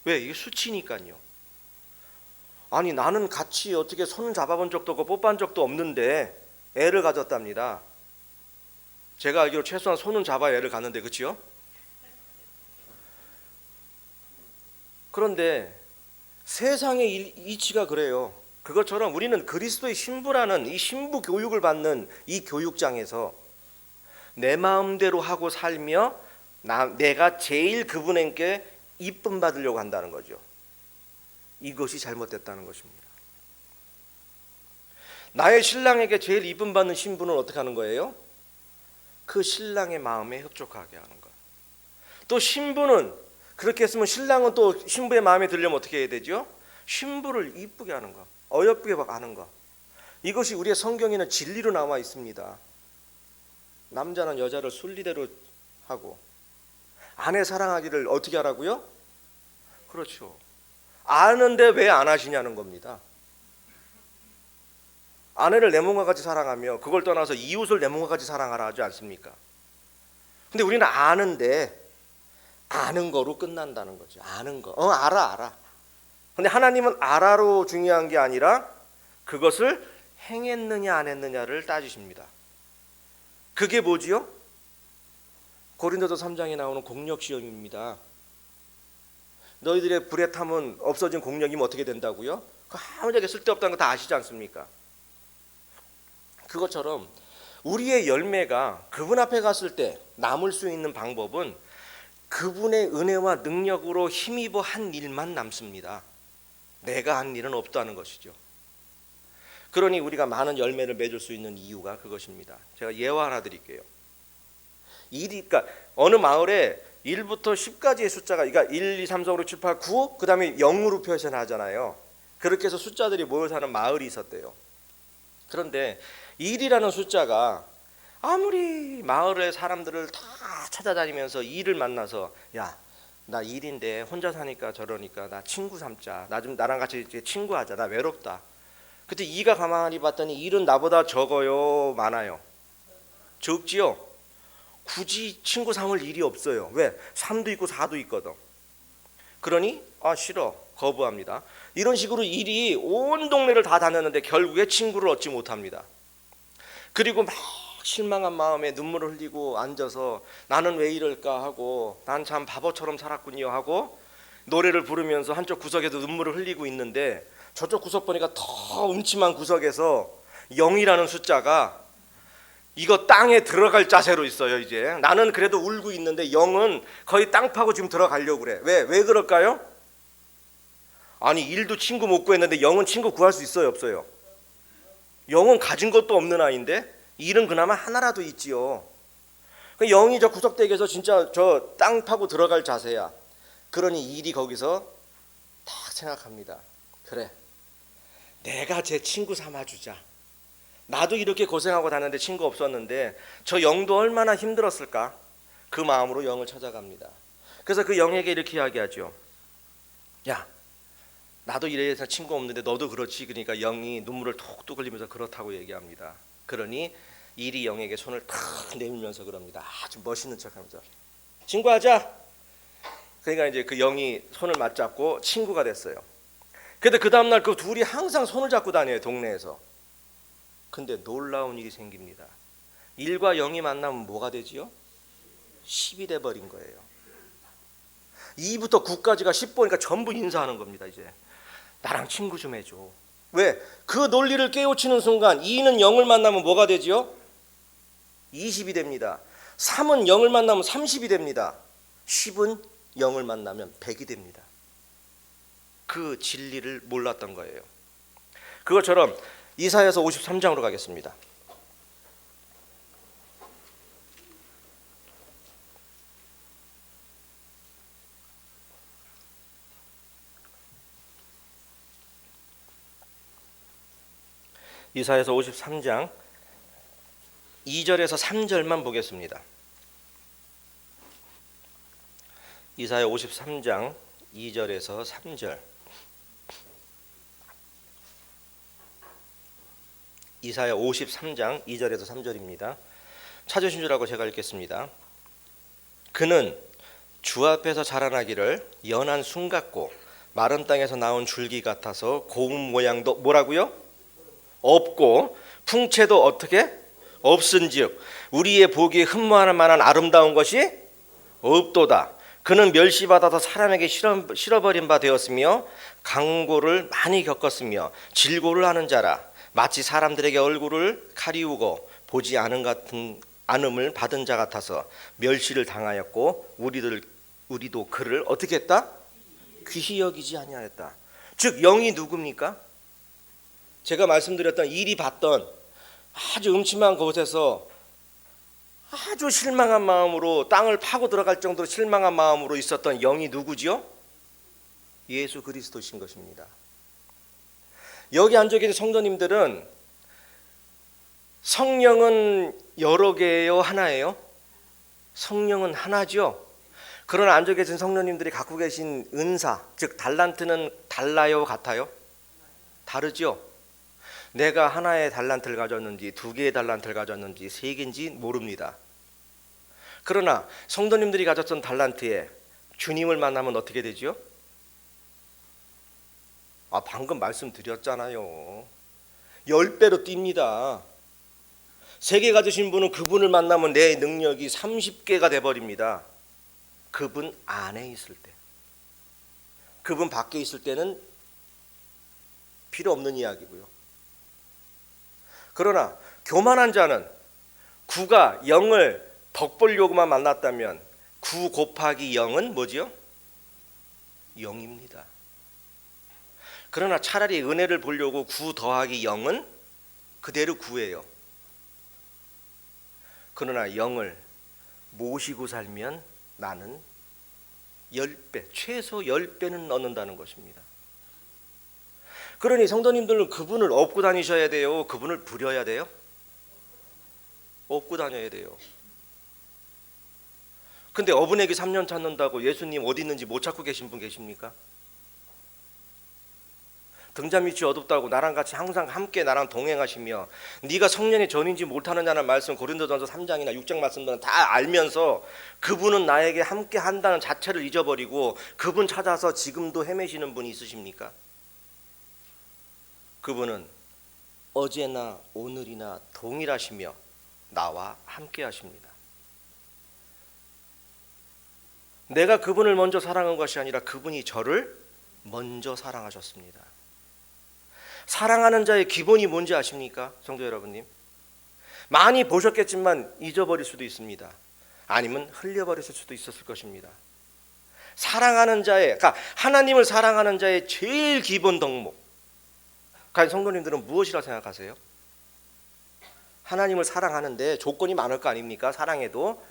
왜? 이게 수치니까요. 아니 나는 같이 어떻게 손 잡아본 적도 없고 뽀뽀한 적도 없는데 애를 가졌답니다. 제가 알기로 최소한 손은 잡아야 애를 갖는데 그렇지요? 그런데 세상의 이치가 그래요. 그것처럼 우리는 그리스도의 신부라는 이 신부 교육을 받는 이 교육장에서 내 마음대로 하고 살며 내가 제일 그분에게 이쁨 받으려고 한다는 거죠. 이것이 잘못됐다는 것입니다. 나의 신랑에게 제일 이쁨 받는 신부는 어떻게 하는 거예요? 그 신랑의 마음에 흡족하게 하는 것. 또 신부는 그렇게 했으면 신랑은 또 신부의 마음에 들려면 어떻게 해야 되죠? 신부를 이쁘게 하는 것, 어여쁘게 하는 것. 이것이 우리의 성경에는 진리로 나와 있습니다. 남자는 여자를 순리대로 하고 아내 사랑하기를 어떻게 하라고요? 그렇죠. 아는데 왜 안 하시냐는 겁니다. 아내를 내 몸과 같이 사랑하며 그걸 떠나서 이웃을 내 몸과 같이 사랑하라 하지 않습니까? 근데 우리는 아는데 아는 거로 끝난다는 거죠. 아는 거. 알아. 근데 하나님은 알아로 중요한 게 아니라 그것을 행했느냐 안 했느냐를 따지십니다. 그게 뭐지요? 고린도서 3장에 나오는 공력 시험입니다. 너희들의 불에 타면 없어진 공력이면 어떻게 된다고요? 그 아무짝에 쓸데없다는 거 다 아시지 않습니까? 그것처럼 우리의 열매가 그분 앞에 갔을 때 남을 수 있는 방법은 그분의 은혜와 능력으로 힘입어 한 일만 남습니다. 내가 한 일은 없다는 것이죠. 그러니 우리가 많은 열매를 맺을 수 있는 이유가 그것입니다. 제가 예화 하나 드릴게요. 그러니까 어느 마을에 1부터 10까지의 숫자가, 그러니까 1, 2, 3, 4, 5, 6, 7, 8, 9, 그 다음에 0으로 표현하잖아요. 그렇게 해서 숫자들이 모여 사는 마을이 있었대요. 그런데 1이라는 숫자가 아무리 마을의 사람들을 다 찾아다니면서 2를 만나서, 야, 나 1인데 혼자 사니까 저러니까 나 친구 삼자, 나랑 같이 이제 친구하자, 나 외롭다. 그때 2가 가만히 봤더니 1은 나보다 적어요, 많아요? 적지요. 굳이 친구 삼을 일이 없어요. 왜? 3도 있고 4도 있거든. 그러니 싫어, 거부합니다. 이런 식으로 1이 온 동네를 다 다녔는데 결국에 친구를 얻지 못합니다. 그리고 막 실망한 마음에 눈물을 흘리고 앉아서 나는 왜 이럴까 하고, 난 참 바보처럼 살았군요 하고 노래를 부르면서 한쪽 구석에도 눈물을 흘리고 있는데, 저쪽 구석 보니까 더 음침한 구석에서 0이라는 숫자가 이거 땅에 들어갈 자세로 있어요. 이제 나는 그래도 울고 있는데 0은 거의 땅 파고 지금 들어가려고 그래. 왜 그럴까요? 아니 1도 친구 못 구했는데 0은 친구 구할 수 있어요, 없어요? 0은 가진 것도 없는 아이인데 1은 그나마 하나라도 있지요. 0이 저 구석대기에서 진짜 저 땅 파고 들어갈 자세야. 그러니 1이 거기서 딱 생각합니다. 그래, 내가 제 친구 삼아주자. 나도 이렇게 고생하고 다녔는데 친구 없었는데 저 0도 얼마나 힘들었을까? 그 마음으로 0을 찾아갑니다. 그래서 그 0에게 이렇게 이야기하죠. 야, 나도 이래서 친구 없는데 너도 그렇지. 그러니까 0이 눈물을 톡톡 흘리면서 그렇다고 얘기합니다. 그러니 1이 0에게 손을 탁 내밀면서 그럽니다. 아주 멋있는 척하면서 친구하자. 그러니까 이제 그 0이 손을 맞잡고 친구가 됐어요. 근데 그 다음날 그 둘이 항상 손을 잡고 다녀요, 동네에서. 근데 놀라운 일이 생깁니다. 1과 0이 만나면 뭐가 되지요? 10이 돼버린 거예요. 2부터 9까지가 10 보니까 전부 인사하는 겁니다. 이제 나랑 친구 좀 해줘. 왜? 그 논리를 깨우치는 순간 2는 0을 만나면 뭐가 되지요? 20이 됩니다. 3은 0을 만나면 30이 됩니다. 10은 0을 만나면 100이 됩니다. 그 진리를 몰랐던 거예요. 그것처럼 이사야서 53장으로 가겠습니다. 이사야서 53장 2절에서 3절만 보겠습니다. 이사야 53장 2절에서 3절. 이사야 53장 2절에서 3절입니다. 찾으신 줄 알고 제가 읽겠습니다. 그는 주 앞에서 자라나기를 연한 순 같고 마른 땅에서 나온 줄기 같아서 고운 모양도 뭐라고요? 없고 풍채도 어떻게? 없은즉 우리의 보기에 흠모할 만한 아름다운 것이 없도다. 그는 멸시받아서 사람에게 실어버린 바 되었으며 강고를 많이 겪었으며 질고를 하는 자라. 마치 사람들에게 얼굴을 가리우고 보지 않음을 받은 자 같아서 멸시를 당하였고 우리도 그를 어떻게 했다? 귀히 여기지 아니하였다. 즉 영이 누굽니까? 제가 말씀드렸던 이리 봤던 아주 음침한 곳에서 아주 실망한 마음으로 땅을 파고 들어갈 정도로 실망한 마음으로 있었던 영이 누구지요? 예수 그리스도신 것입니다. 여기 앉아 계신 성도님들은 성령은 여러 개예요, 하나예요? 성령은 하나죠. 그러나 앉아 계신 성도님들이 갖고 계신 은사, 즉 달란트는 달라요, 같아요? 다르죠. 내가 하나의 달란트를 가졌는지 두 개의 달란트를 가졌는지 세 개인지 모릅니다. 그러나 성도님들이 가졌던 달란트에 주님을 만나면 어떻게 되죠? 방금 말씀드렸잖아요. 10배로 뜁니다. 3개 가지신 분은 그분을 만나면 내 능력이 30개가 돼버립니다. 그분 안에 있을 때. 그분 밖에 있을 때는 필요 없는 이야기고요. 그러나 교만한 자는 9가 0을 덕 보려고만 만났다면 9 곱하기 0은 뭐지요? 0입니다. 그러나 차라리 은혜를 보려고 9 더하기 0은 그대로 9예요. 그러나 0을 모시고 살면 나는 10배, 최소 10배는 넣는다는 것입니다. 그러니 성도님들은 그분을 업고 다니셔야 돼요? 그분을 부려야 돼요? 업고 다녀야 돼요. 근데 어분에게 3년 찾는다고 예수님 어디 있는지 못 찾고 계신 분 계십니까? 등잔 밑이 어둡다고 나랑 같이 항상 함께 나랑 동행하시며 네가 성령의 전인지 못하느냐는 말씀 고린도전서 3장이나 6장 말씀들은 다 알면서 그분은 나에게 함께 한다는 자체를 잊어버리고 그분 찾아서 지금도 헤매시는 분이 있으십니까? 그분은 어제나 오늘이나 동일하시며 나와 함께 하십니다. 내가 그분을 먼저 사랑한 것이 아니라 그분이 저를 먼저 사랑하셨습니다. 사랑하는 자의 기본이 뭔지 아십니까? 성도 여러분님, 많이 보셨겠지만 잊어버릴 수도 있습니다. 아니면 흘려버리실 수도 있었을 것입니다. 사랑하는 자의, 그러니까 하나님을 사랑하는 자의 제일 기본 덕목, 과연 성도님들은 무엇이라 생각하세요? 하나님을 사랑하는데 조건이 많을 거 아닙니까? 사랑해도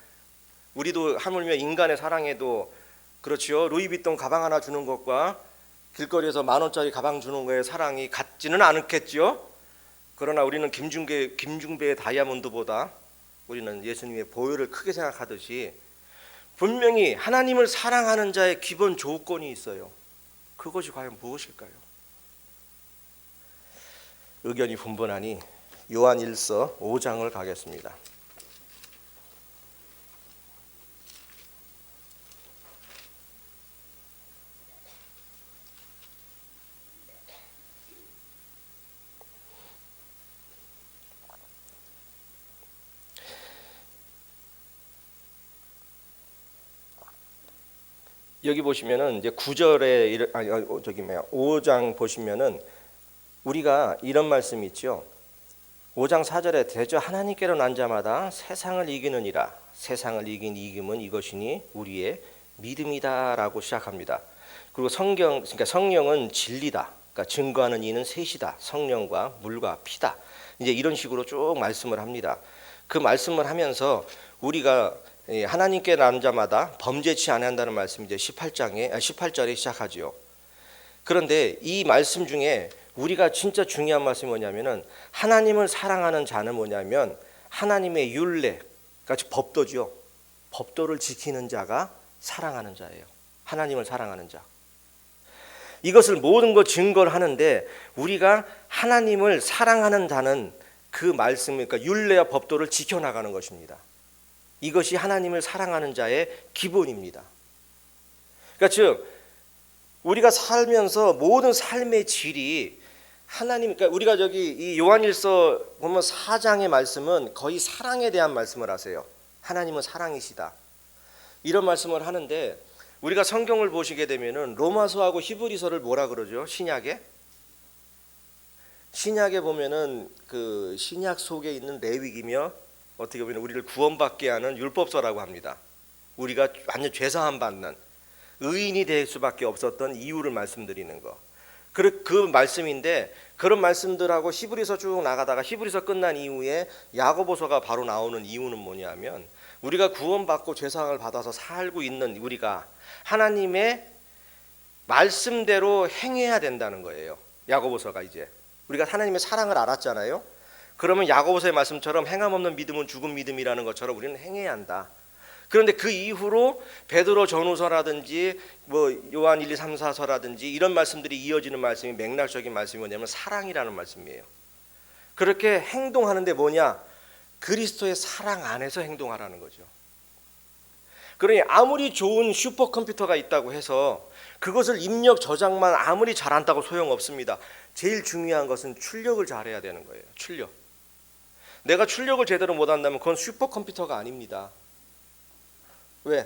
우리도 하물며 인간의 사랑에도 그렇지요. 루이비통 가방 하나 주는 것과 길거리에서 10,000원짜리 가방 주는 거에 사랑이 같지는 않겠지요. 그러나 우리는 김중배의 다이아몬드보다 우리는 예수님의 보혈을 크게 생각하듯이 분명히 하나님을 사랑하는 자의 기본 조건이 있어요. 그것이 과연 무엇일까요? 의견이 분분하니 요한 1서 5장을 가겠습니다. 여기 보시면은 이제 9절에 5장 보시면은 우리가 이런 말씀이 있죠. 5장 4절에 대저 하나님께로 난 자마다 세상을 이기느니라. 세상을 이긴 이김은 이것이니 우리의 믿음이다라고 시작합니다. 그리고 그러니까 성령은 진리다. 그러니까 증거하는 이는 셋이다. 성령과 물과 피다. 이제 이런 식으로 쭉 말씀을 합니다. 그 말씀을 하면서 우리가 하나님께 난 자마다 범죄치 아니한다는 말씀이 이제 18절에 시작하지요. 그런데 이 말씀 중에 우리가 진짜 중요한 말씀이 뭐냐면은 하나님을 사랑하는 자는 뭐냐면 하나님의 율례, 그러니까 법도죠. 법도를 지키는 자가 사랑하는 자예요. 하나님을 사랑하는 자. 이것을 모든 것 증거를 하는데 우리가 하나님을 사랑하는 자는 그 말씀, 그러니까 율례와 법도를 지켜나가는 것입니다. 이것이 하나님을 사랑하는 자의 기본입니다. 그러니까 즉 우리가 살면서 모든 삶의 질이 하나님, 그러니까 우리가 저기 이 요한일서 보면 4장의 말씀은 거의 사랑에 대한 말씀을 하세요. 하나님은 사랑이시다. 이런 말씀을 하는데 우리가 성경을 보시게 되면은 로마서하고 히브리서를 뭐라 그러죠? 신약에 보면은 그 신약 속에 있는 레위기며 어떻게 보면 우리를 구원받게 하는 율법서라고 합니다. 우리가 완전 죄사함 받는 의인이 될 수밖에 없었던 이유를 말씀드리는 거. 그 말씀인데 그런 말씀들하고 히브리서 쭉 나가다가 히브리서 끝난 이후에 야고보서가 바로 나오는 이유는 뭐냐면 우리가 구원받고 죄사함을 받아서 살고 있는 우리가 하나님의 말씀대로 행해야 된다는 거예요. 야고보서가 이제 우리가 하나님의 사랑을 알았잖아요. 그러면 야고보서의 말씀처럼 행함 없는 믿음은 죽은 믿음이라는 것처럼 우리는 행해야 한다. 그런데 그 이후로 베드로 전후서라든지 뭐 요한 1, 2, 3, 4서라든지 이런 말씀들이 이어지는 말씀이 맥락적인 말씀이 뭐냐면 사랑이라는 말씀이에요. 그렇게 행동하는데 뭐냐? 그리스도의 사랑 안에서 행동하라는 거죠. 그러니 아무리 좋은 슈퍼컴퓨터가 있다고 해서 그것을 입력 저장만 아무리 잘한다고 소용없습니다. 제일 중요한 것은 출력을 잘해야 되는 거예요. 출력. 내가 출력을 제대로 못한다면 그건 슈퍼컴퓨터가 아닙니다. 왜?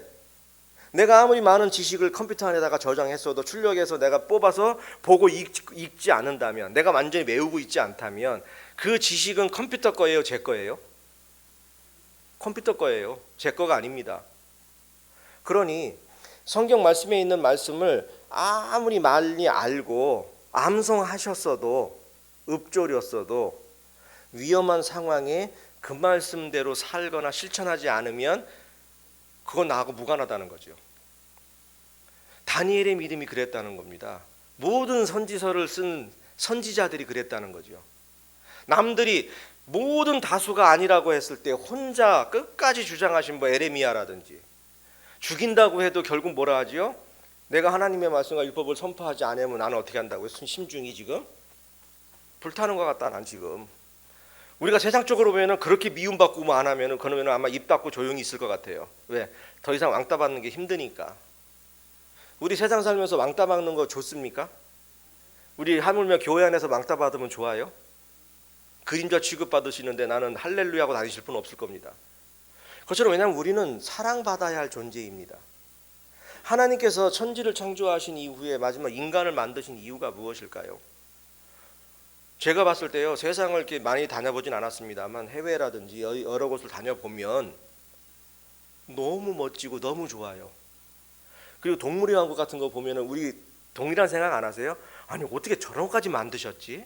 내가 아무리 많은 지식을 컴퓨터 안에다가 저장했어도 출력해서 내가 뽑아서 보고 읽지 않는다면, 내가 완전히 외우고 있지 않다면 그 지식은 컴퓨터 거예요, 제 거예요? 컴퓨터 거예요. 제 거가 아닙니다. 그러니 성경 말씀에 있는 말씀을 아무리 많이 알고 암송하셨어도 읊조렸어도 위험한 상황에 그 말씀대로 살거나 실천하지 않으면 그건 나하고 무관하다는 거죠. 다니엘의 믿음이 그랬다는 겁니다. 모든 선지서를 쓴 선지자들이 그랬다는 거죠. 남들이 모든 다수가 아니라고 했을 때 혼자 끝까지 주장하신 뭐 에레미야라든지 죽인다고 해도 결국 뭐라 하지요? 내가 하나님의 말씀과 율법을 선포하지 않으면 나는 어떻게 한다고요? 심중이 지금 불타는 것 같다. 난 지금 우리가 세상적으로 보면 그렇게 미움받고 뭐 안 하면은 그러면 아마 입 닫고 조용히 있을 것 같아요. 왜? 더 이상 왕따 받는 게 힘드니까. 우리 세상 살면서 왕따 받는 거 좋습니까? 우리 하물며 교회 안에서 왕따 받으면 좋아요? 그림자 취급 받으시는데 나는 할렐루야하고 다니실 분 없을 겁니다. 그것처럼 왜냐하면 우리는 사랑받아야 할 존재입니다. 하나님께서 천지를 창조하신 이후에 마지막 인간을 만드신 이유가 무엇일까요? 제가 봤을 때요, 세상을 이렇게 많이 다녀보진 않았습니다만 해외라든지 여러 곳을 다녀보면 너무 멋지고 너무 좋아요. 그리고 동물의 왕국 같은 거 보면은 우리 동일한 생각 안 하세요? 아니 어떻게 저런 것까지 만드셨지?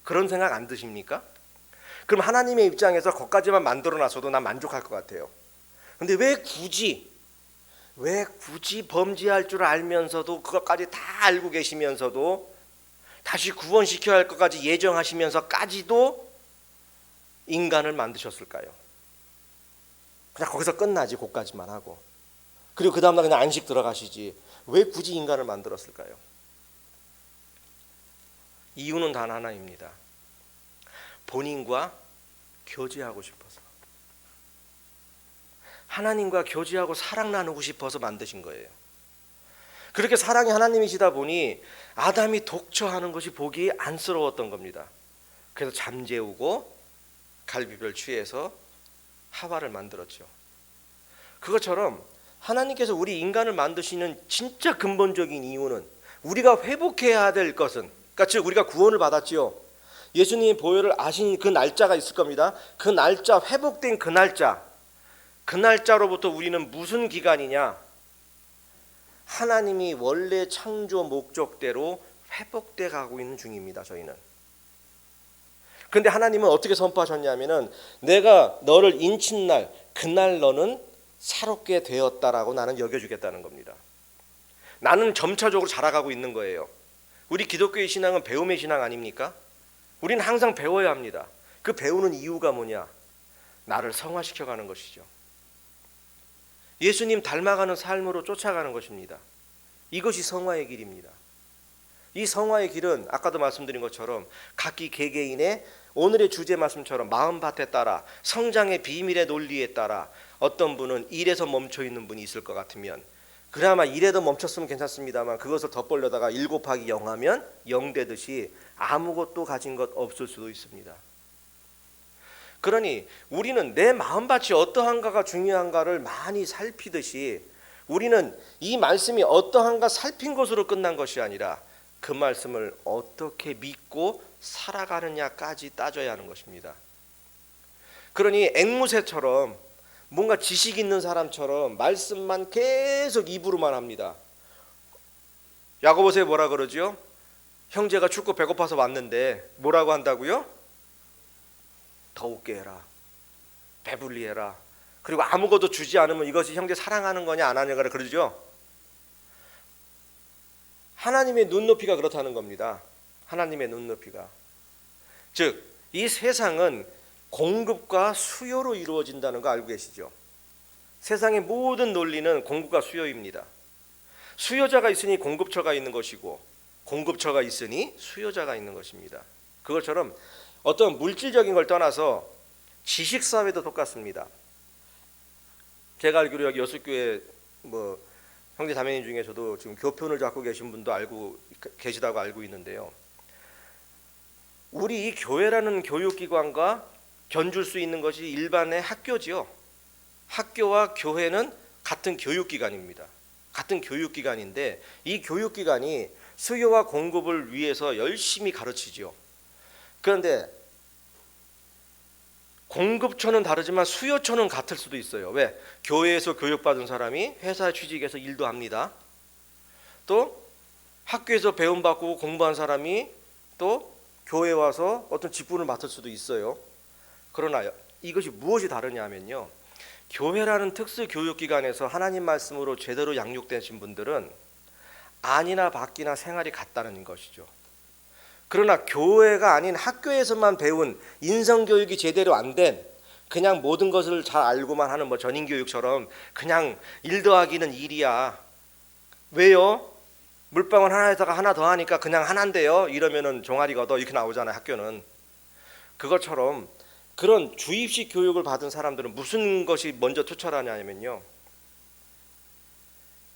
그런 생각 안 드십니까? 그럼 하나님의 입장에서 거기까지만 만들어놨어도 난 만족할 것 같아요. 근데 왜 굳이 범죄할 줄 알면서도 그것까지 다 알고 계시면서도 다시 구원시켜야 할 것까지 예정하시면서까지도 인간을 만드셨을까요? 그냥 거기서 끝나지, 그것까지만 하고. 그리고 그 다음날 그냥 안식 들어가시지. 왜 굳이 인간을 만들었을까요? 이유는 단 하나입니다. 본인과 교제하고 싶어서. 하나님과 교제하고 사랑 나누고 싶어서 만드신 거예요. 그렇게 사랑이 하나님이시다 보니 아담이 독처하는 것이 보기 안쓰러웠던 겁니다. 그래서 잠재우고 갈비뼈를 취해서 하와를 만들었죠. 그것처럼 하나님께서 우리 인간을 만드시는 진짜 근본적인 이유는 우리가 회복해야 될 것은, 그러니까 즉 우리가 구원을 받았지요. 예수님의 보혈을 아신 그 날짜가 있을 겁니다. 그 날짜, 회복된 그 날짜로부터 우리는 무슨 기간이냐? 하나님이 원래 창조 목적대로 회복돼 가고 있는 중입니다. 저희는. 그런데 하나님은 어떻게 선포하셨냐면은 내가 너를 인친 날, 그날 너는 새롭게 되었다라고 나는 여겨주겠다는 겁니다. 나는 점차적으로 자라가고 있는 거예요. 우리 기독교의 신앙은 배움의 신앙 아닙니까? 우리는 항상 배워야 합니다. 그 배우는 이유가 뭐냐? 나를 성화시켜가는 것이죠. 예수님 닮아가는 삶으로 쫓아가는 것입니다. 이것이 성화의 길입니다. 이 성화의 길은 아까도 말씀드린 것처럼 각기 개개인의 오늘의 주제 말씀처럼 마음밭에 따라 성장의 비밀의 논리에 따라 어떤 분은 1에서 멈춰 있는 분이 있을 것 같으면 그나마 1에도 멈췄으면 괜찮습니다만 그것을 덧벌려다가 1 곱하기 0 하면 0 되듯이 아무것도 가진 것 없을 수도 있습니다. 그러니 우리는 내 마음밭이 어떠한가가 중요한가를 많이 살피듯이 우리는 이 말씀이 어떠한가 살핀 것으로 끝난 것이 아니라 그 말씀을 어떻게 믿고 살아가느냐까지 따져야 하는 것입니다. 그러니 앵무새처럼 뭔가 지식 있는 사람처럼 말씀만 계속 입으로만 합니다. 야고보서에 뭐라 그러죠? 형제가 춥고 배고파서 왔는데 뭐라고 한다고요? 더욱게 해라, 배불리 해라. 그리고 아무것도 주지 않으면 이것이 형제 사랑하는 거냐 안 하느냐가 그러죠. 하나님의 눈높이가 그렇다는 겁니다. 하나님의 눈높이가. 즉 이 세상은 공급과 수요로 이루어진다는 거 알고 계시죠? 세상의 모든 논리는 공급과 수요입니다. 수요자가 있으니 공급처가 있는 것이고 공급처가 있으니 수요자가 있는 것입니다. 그것처럼 어떤 물질적인 걸 떠나서 지식사회도 똑같습니다. 제가 알기로 여기 여수교회 형제 자매님 중에서도 지금 교편을 잡고 계신 분도 알고 계시다고 알고 있는데요. 우리 이 교회라는 교육기관과 견줄 수 있는 것이 일반의 학교지요. 학교와 교회는 같은 교육기관입니다. 같은 교육기관인데 이 교육기관이 수요와 공급을 위해서 열심히 가르치죠. 그런데 공급처는 다르지만 수요처는 같을 수도 있어요. 왜? 교회에서 교육받은 사람이 회사에 취직해서 일도 합니다. 또 학교에서 배움받고 공부한 사람이 또 교회에 와서 어떤 직분을 맡을 수도 있어요. 그러나 이것이 무엇이 다르냐 하면요, 교회라는 특수 교육기관에서 하나님 말씀으로 제대로 양육되신 분들은 안이나 밖이나 생활이 같다는 것이죠. 그러나 교회가 아닌 학교에서만 배운 인성교육이 제대로 안 된 그냥 모든 것을 잘 알고만 하는 전인교육처럼 그냥 1 더하기는 1이야. 왜요? 물방울 하나에다가 하나 더 하니까 그냥 하나인데요. 이러면은 종아리가 얻어 이렇게 나오잖아요. 학교는. 그것처럼 그런 주입식 교육을 받은 사람들은 무슨 것이 먼저 투철하냐면요,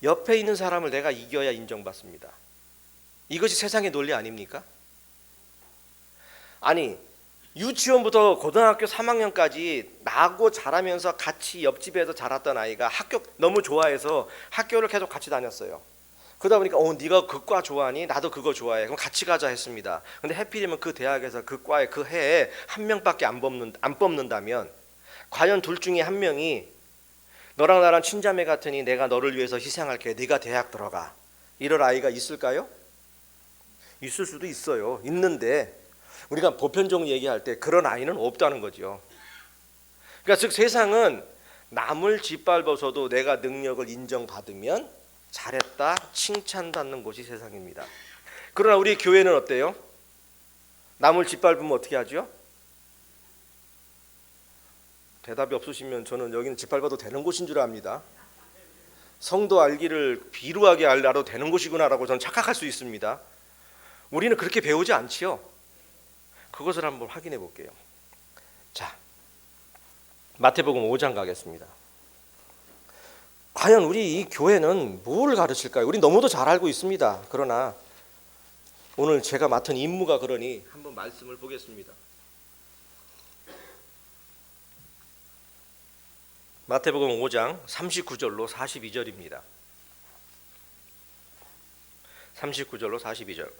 옆에 있는 사람을 내가 이겨야 인정받습니다. 이것이 세상의 논리 아닙니까? 아니 유치원부터 고등학교 3학년까지 나고 자라면서 같이 옆집에서 자랐던 아이가 학교 너무 좋아해서 학교를 계속 같이 다녔어요. 그러다 보니까 네가 그 과 좋아하니? 나도 그거 좋아해. 그럼 같이 가자 했습니다. 근데 해필이면 그 대학에서 그 과에 그 해에 한 명밖에 안 뽑는다면 과연 둘 중에 한 명이 너랑 나랑 친자매 같으니 내가 너를 위해서 희생할게, 네가 대학 들어가, 이럴 아이가 있을까요? 있을 수도 있어요. 있는데 우리가 보편적으로 얘기할 때 그런 아이는 없다는 거죠. 그러니까 즉 세상은 남을 짓밟아서도 내가 능력을 인정받으면 잘했다 칭찬받는 곳이 세상입니다. 그러나 우리 교회는 어때요? 남을 짓밟으면 어떻게 하죠? 대답이 없으시면 저는 여기는 짓밟아도 되는 곳인 줄 압니다. 성도 알기를 비루하게 알아도 되는 곳이구나라고 저는 착각할 수 있습니다. 우리는 그렇게 배우지 않지요. 그것을 한번 확인해 볼게요. 자, 마태복음 5장 가겠습니다. 과연 우리 이 교회는 뭘 가르칠까요? 우리 너무도 잘 알고 있습니다. 그러나 오늘 제가 맡은 임무가 그러니 한번 말씀을 보겠습니다. 마태복음 5장 39절로 42절입니다. 39절로 42절.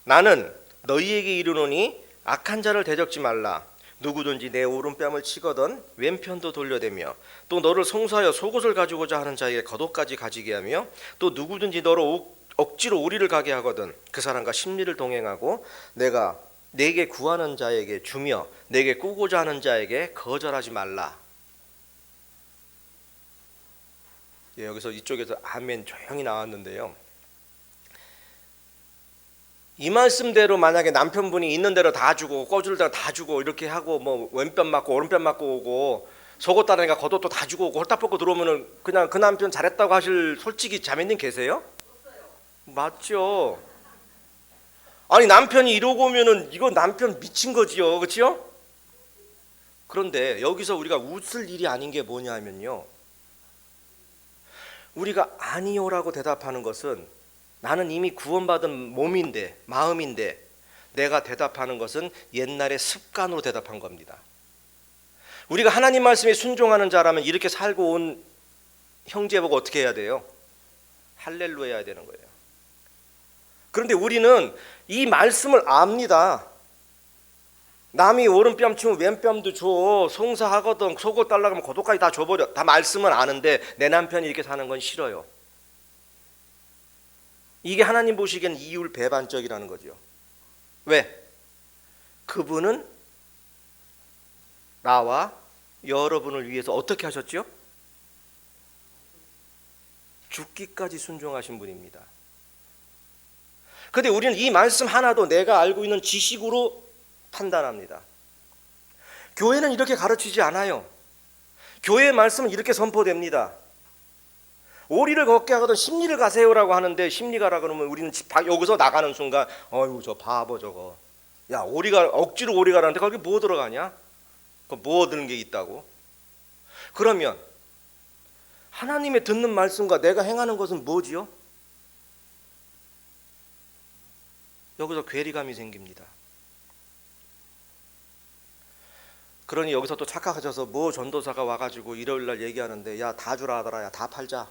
나는 너희에게 이르노니 악한 자를 대적지 말라. 누구든지 내 오른뺨을 치거든 왼편도 돌려대며 또 너를 송사하여 속옷을 가지고자 하는 자에게 겉옷까지 가지게 하며 또 누구든지 너를 억지로 우리를 가게 하거든 그 사람과 심리를 동행하고 내가 내게 구하는 자에게 주며 내게 꾸고자 하는 자에게 거절하지 말라. 예, 여기서 이쪽에서 아멘 조용히 나왔는데요, 이 말씀대로 만약에 남편분이 있는 대로 다 주고 꺼줄 대로 다 주고 이렇게 하고 왼편 맞고 오른편 맞고 오고 속옷 다르니까 겉옷도 다 주고 오고 홀딱 벗고 들어오면은 그냥 그 남편 잘했다고 하실 솔직히 자매님 계세요? 맞죠? 아니 남편이 이러고 오면은 이거 남편 미친 거지요, 그렇죠? 그런데 여기서 우리가 웃을 일이 아닌 게 뭐냐면요, 우리가 아니요라고 대답하는 것은 나는 이미 구원받은 몸인데 마음인데 내가 대답하는 것은 옛날의 습관으로 대답한 겁니다. 우리가 하나님 말씀에 순종하는 자라면 이렇게 살고 온 형제 보고 어떻게 해야 돼요? 할렐루야 해야 되는 거예요. 그런데 우리는 이 말씀을 압니다. 남이 오른뺨 치면 왼뺨도 줘. 송사하거든 속옷 달라고 하면 그것까지 다 줘버려. 다 말씀은 아는데 내 남편이 이렇게 사는 건 싫어요. 이게 하나님 보시기엔 이율 배반적이라는 거죠. 왜? 그분은 나와 여러분을 위해서 어떻게 하셨죠? 죽기까지 순종하신 분입니다. 그런데 우리는 이 말씀 하나도 내가 알고 있는 지식으로 판단합니다. 교회는 이렇게 가르치지 않아요. 교회의 말씀은 이렇게 선포됩니다. 오리를 걷게 하거든 십리를 가세요라고 하는데 십리 가라 그러면 우리는 여기서 나가는 순간 어휴 저 바보 저거 야 오리가 억지로 오리 가라는데 거기 뭐 들어가냐? 뭐 드는 게 있다고? 그러면 하나님의 듣는 말씀과 내가 행하는 것은 뭐지요? 여기서 괴리감이 생깁니다. 그러니 여기서 또 착각하셔서 뭐 전도사가 와가지고 일요일날 얘기하는데 야 다 주라 하더라. 야 다 팔자.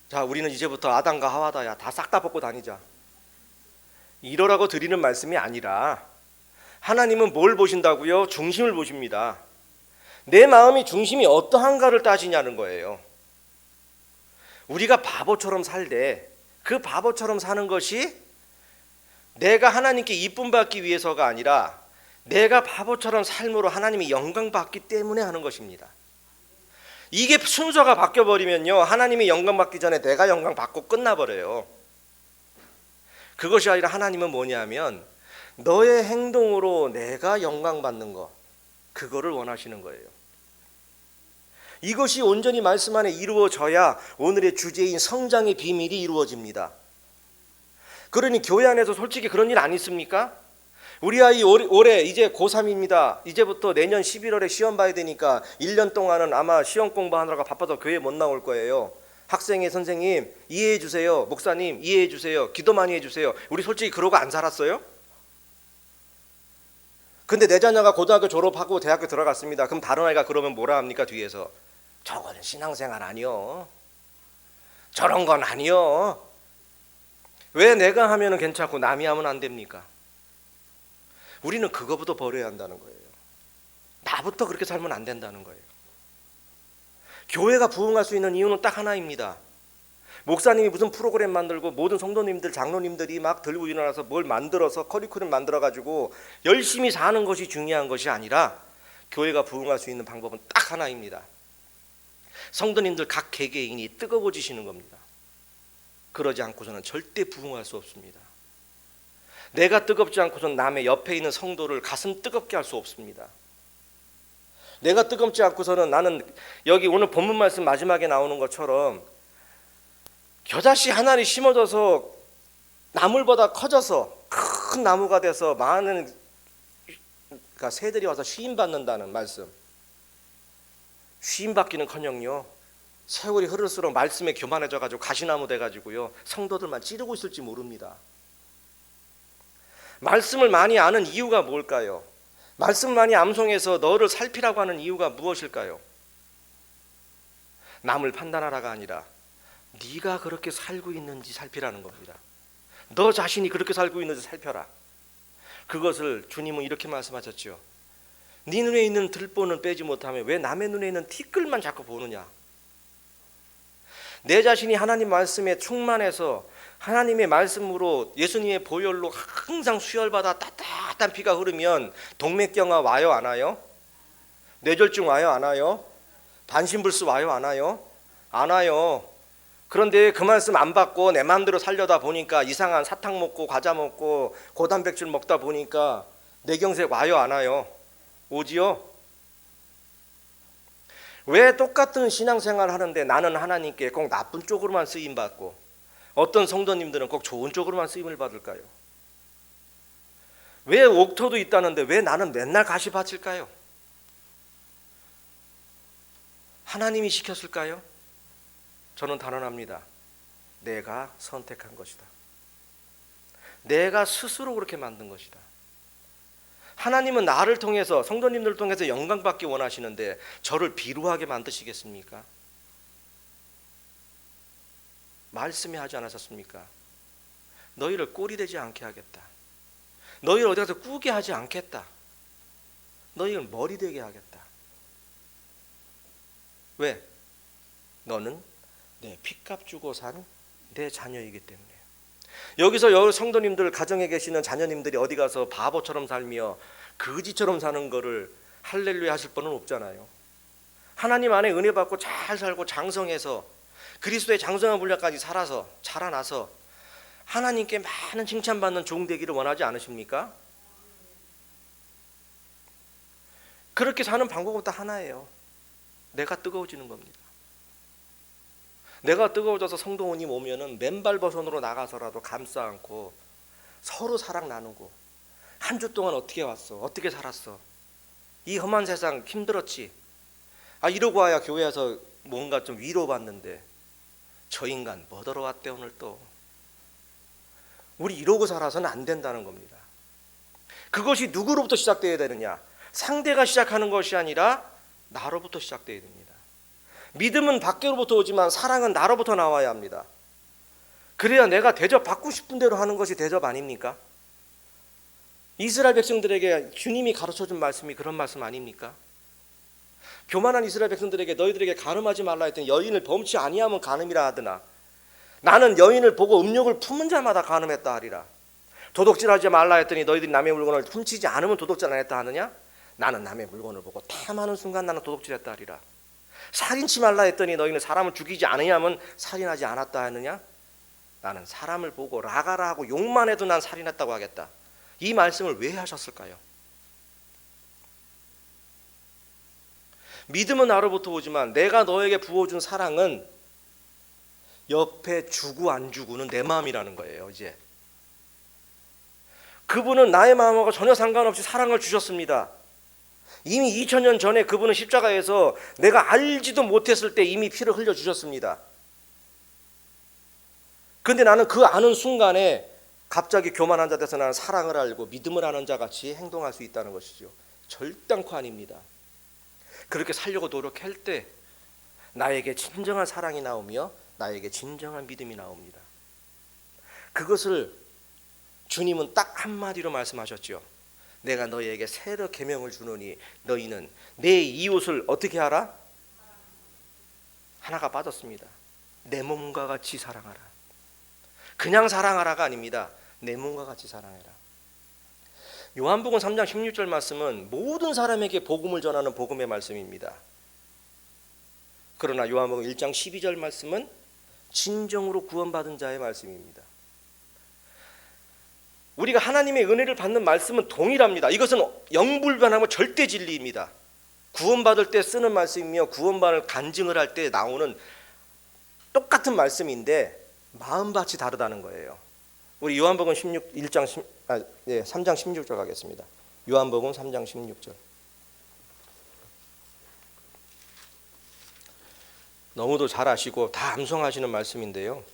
자 우리는 이제부터 아담과 하와다. 야 다 싹 다 벗고 다니자. 이러라고 드리는 말씀이 아니라 하나님은 뭘 보신다고요? 중심을 보십니다. 내 마음이 중심이 어떠한가를 따지냐는 거예요. 우리가 바보처럼 살되 그 바보처럼 사는 것이 내가 하나님께 이쁨 받기 위해서가 아니라 내가 바보처럼 삶으로 하나님이 영광 받기 때문에 하는 것입니다. 이게 순서가 바뀌어버리면요 하나님이 영광 받기 전에 내가 영광 받고 끝나버려요. 그것이 아니라 하나님은 뭐냐면 너의 행동으로 내가 영광 받는 거 그거를 원하시는 거예요. 이것이 온전히 말씀 안에 이루어져야 오늘의 주제인 성장의 비밀이 이루어집니다. 그러니 교회 안에서 솔직히 그런 일 안 있습니까? 우리 아이 올해 이제 고3입니다. 이제부터 내년 11월에 시험 봐야 되니까 1년 동안은 아마 시험 공부하느라고 바빠서 교회 못 나올 거예요. 학생회 선생님 이해해 주세요. 목사님 이해해 주세요. 기도 많이 해주세요. 우리 솔직히 그러고 안 살았어요? 근데 내 자녀가 고등학교 졸업하고 대학교 들어갔습니다. 그럼 다른 아이가 그러면 뭐라 합니까? 뒤에서 저거는 신앙생활 아니요. 저런 건 아니요. 왜 내가 하면 괜찮고 남이 하면 안 됩니까? 우리는 그거부터 버려야 한다는 거예요. 나부터 그렇게 살면 안 된다는 거예요. 교회가 부흥할 수 있는 이유는 딱 하나입니다. 목사님이 무슨 프로그램 만들고 모든 성도님들 장로님들이 막 들고 일어나서 뭘 만들어서 커리큘럼 만들어가지고 열심히 사는 것이 중요한 것이 아니라 교회가 부흥할 수 있는 방법은 딱 하나입니다. 성도님들 각 개개인이 뜨거워지시는 겁니다. 그러지 않고서는 절대 부흥할 수 없습니다. 내가 뜨겁지 않고서는 남의 옆에 있는 성도를 가슴 뜨겁게 할 수 없습니다. 내가 뜨겁지 않고서는 나는 여기 오늘 본문 말씀 마지막에 나오는 것처럼 겨자씨 하나를 심어져서 나물보다 커져서 큰 나무가 돼서 많은 그러니까 새들이 와서 쉬임받는다는 말씀. 쉬임받기는커녕요 세월이 흐를수록 말씀에 교만해져가지고 가시나무 돼가지고요 성도들만 찌르고 있을지 모릅니다. 말씀을 많이 아는 이유가 뭘까요? 말씀 많이 암송해서 너를 살피라고 하는 이유가 무엇일까요? 남을 판단하라가 아니라 네가 그렇게 살고 있는지 살피라는 겁니다. 너 자신이 그렇게 살고 있는지 살펴라. 그것을 주님은 이렇게 말씀하셨죠. 네 눈에 있는 들보는 빼지 못하며 왜 남의 눈에 있는 티끌만 자꾸 보느냐. 내 자신이 하나님 말씀에 충만해서 하나님의 말씀으로 예수님의 보혈로 항상 수혈받아 따뜻한 피가 흐르면 동맥경화 와요 안 와요? 뇌졸중 와요 안 와요? 반신불수 와요 안 와요? 안 와요. 그런데 그 말씀 안 받고 내 마음대로 살려다 보니까 이상한 사탕 먹고 과자 먹고 고단백질 먹다 보니까 뇌경색 와요 안 와요? 오지요? 왜 똑같은 신앙생활 하는데 나는 하나님께 꼭 나쁜 쪽으로만 쓰임받고 어떤 성도님들은 꼭 좋은 쪽으로만 쓰임을 받을까요? 왜 옥토도 있다는데 왜 나는 맨날 가시밭일까요? 하나님이 시켰을까요? 저는 단언합니다. 내가 선택한 것이다. 내가 스스로 그렇게 만든 것이다. 하나님은 나를 통해서 성도님들을 통해서 영광받기 원하시는데 저를 비루하게 만드시겠습니까? 말씀이 하지 않았었습니까? 너희를 꼴이 되지 않게 하겠다. 너희를 어디 가서 꾸게 하지 않겠다. 너희를 머리 되게 하겠다. 왜? 너는 내 핏값 주고 산 내 자녀이기 때문에. 여기서 여러 성도님들 가정에 계시는 자녀님들이 어디 가서 바보처럼 살며 거지처럼 사는 거를 할렐루야 하실 분은 없잖아요. 하나님 안에 은혜 받고 잘 살고 장성해서 그리스도의 장성한 분량까지 살아서 자라나서 하나님께 많은 칭찬받는 종 되기를 원하지 않으십니까? 그렇게 사는 방법은 딱 하나예요. 내가 뜨거워지는 겁니다. 내가 뜨거워져서 성도님 오면은 맨발버선으로 나가서라도 감싸 안고 서로 사랑 나누고, 한 주 동안 어떻게 왔어? 어떻게 살았어? 이 험한 세상 힘들었지? 이러고 와야 교회에서 뭔가 좀 위로받는데 저 인간 뭐더러 왔대 오늘 또. 우리 이러고 살아서는 안 된다는 겁니다. 그것이 누구로부터 시작되어야 되느냐? 상대가 시작하는 것이 아니라 나로부터 시작되어야 됩니다. 믿음은 밖으로부터 오지만 사랑은 나로부터 나와야 합니다. 그래야 내가 대접받고 싶은 대로 하는 것이 대접 아닙니까? 이스라엘 백성들에게 주님이 가르쳐준 말씀이 그런 말씀 아닙니까? 교만한 이스라엘 백성들에게 너희들에게 간음하지 말라 했더니 여인을 범치 아니하면 간음이라 하더나 나는 여인을 보고 음욕을 품은 자마다 간음했다 하리라. 도둑질하지 말라 했더니 너희들이 남의 물건을 훔치지 않으면 도둑질 안 했다 하느냐? 나는 남의 물건을 보고 탐하는 순간 나는 도둑질했다 하리라. 살인치 말라 했더니 너희는 사람을 죽이지 않으냐면 살인하지 않았다 하느냐? 나는 사람을 보고 라가라 하고 욕만 해도 난 살인했다고 하겠다. 이 말씀을 왜 하셨을까요? 믿음은 나로부터 오지만 내가 너에게 부어준 사랑은 옆에 주고 안 주고는 내 마음이라는 거예요. 이제 그분은 나의 마음하고 전혀 상관없이 사랑을 주셨습니다. 이미 2000년 전에 그분은 십자가에서 내가 알지도 못했을 때 이미 피를 흘려주셨습니다. 그런데 나는 그 아는 순간에 갑자기 교만한 자 돼서 나는 사랑을 알고 믿음을 아는 자 같이 행동할 수 있다는 것이죠. 절단코 아닙니다. 그렇게 살려고 노력할 때 나에게 진정한 사랑이 나오며 나에게 진정한 믿음이 나옵니다. 그것을 주님은 딱 한마디로 말씀하셨죠. 내가 너희에게 새로 계명을 주노니 너희는 내 이웃을 어떻게 하라? 하나가 빠졌습니다. 내 몸과 같이 사랑하라. 그냥 사랑하라가 아닙니다. 내 몸과 같이 사랑해라. 요한복음 3장 16절 말씀은 모든 사람에게 복음을 전하는 복음의 말씀입니다. 그러나 요한복음 1장 12절 말씀은 진정으로 구원받은 자의 말씀입니다. 우리가 하나님의 은혜를 받는 말씀은 동일합니다. 이것은 영불변하고 절대 진리입니다. 구원받을 때 쓰는 말씀이며 구원받을 간증을 할 때 나오는 똑같은 말씀인데 마음밭이 다르다는 거예요. 우리 요한복음 3장 16절 가겠습니다. 요한복음 3장 16절. 너무도 잘 아시고 다 암송하시는 말씀인데요.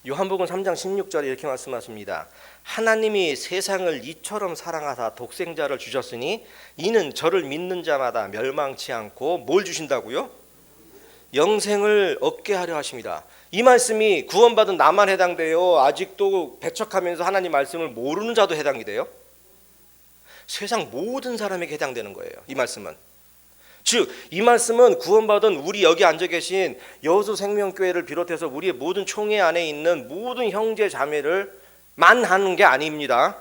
요한복음 3장 16절에 이렇게 말씀하십니다. 하나님이 세상을 이처럼 사랑하사 독생자를 주셨으니 이는 저를 믿는 자마다 멸망치 않고 뭘 주신다고요? 영생을 얻게 하려 하십니다. 이 말씀이 구원받은 나만 해당돼요? 아직도 배척하면서 하나님 말씀을 모르는 자도 해당이 돼요? 세상 모든 사람에게 해당되는 거예요. 이 말씀은. 즉 이 말씀은 구원받은 우리 여기 앉아 계신 여수생명교회를 비롯해서 우리의 모든 총회 안에 있는 모든 형제 자매를 만 하는 게 아닙니다.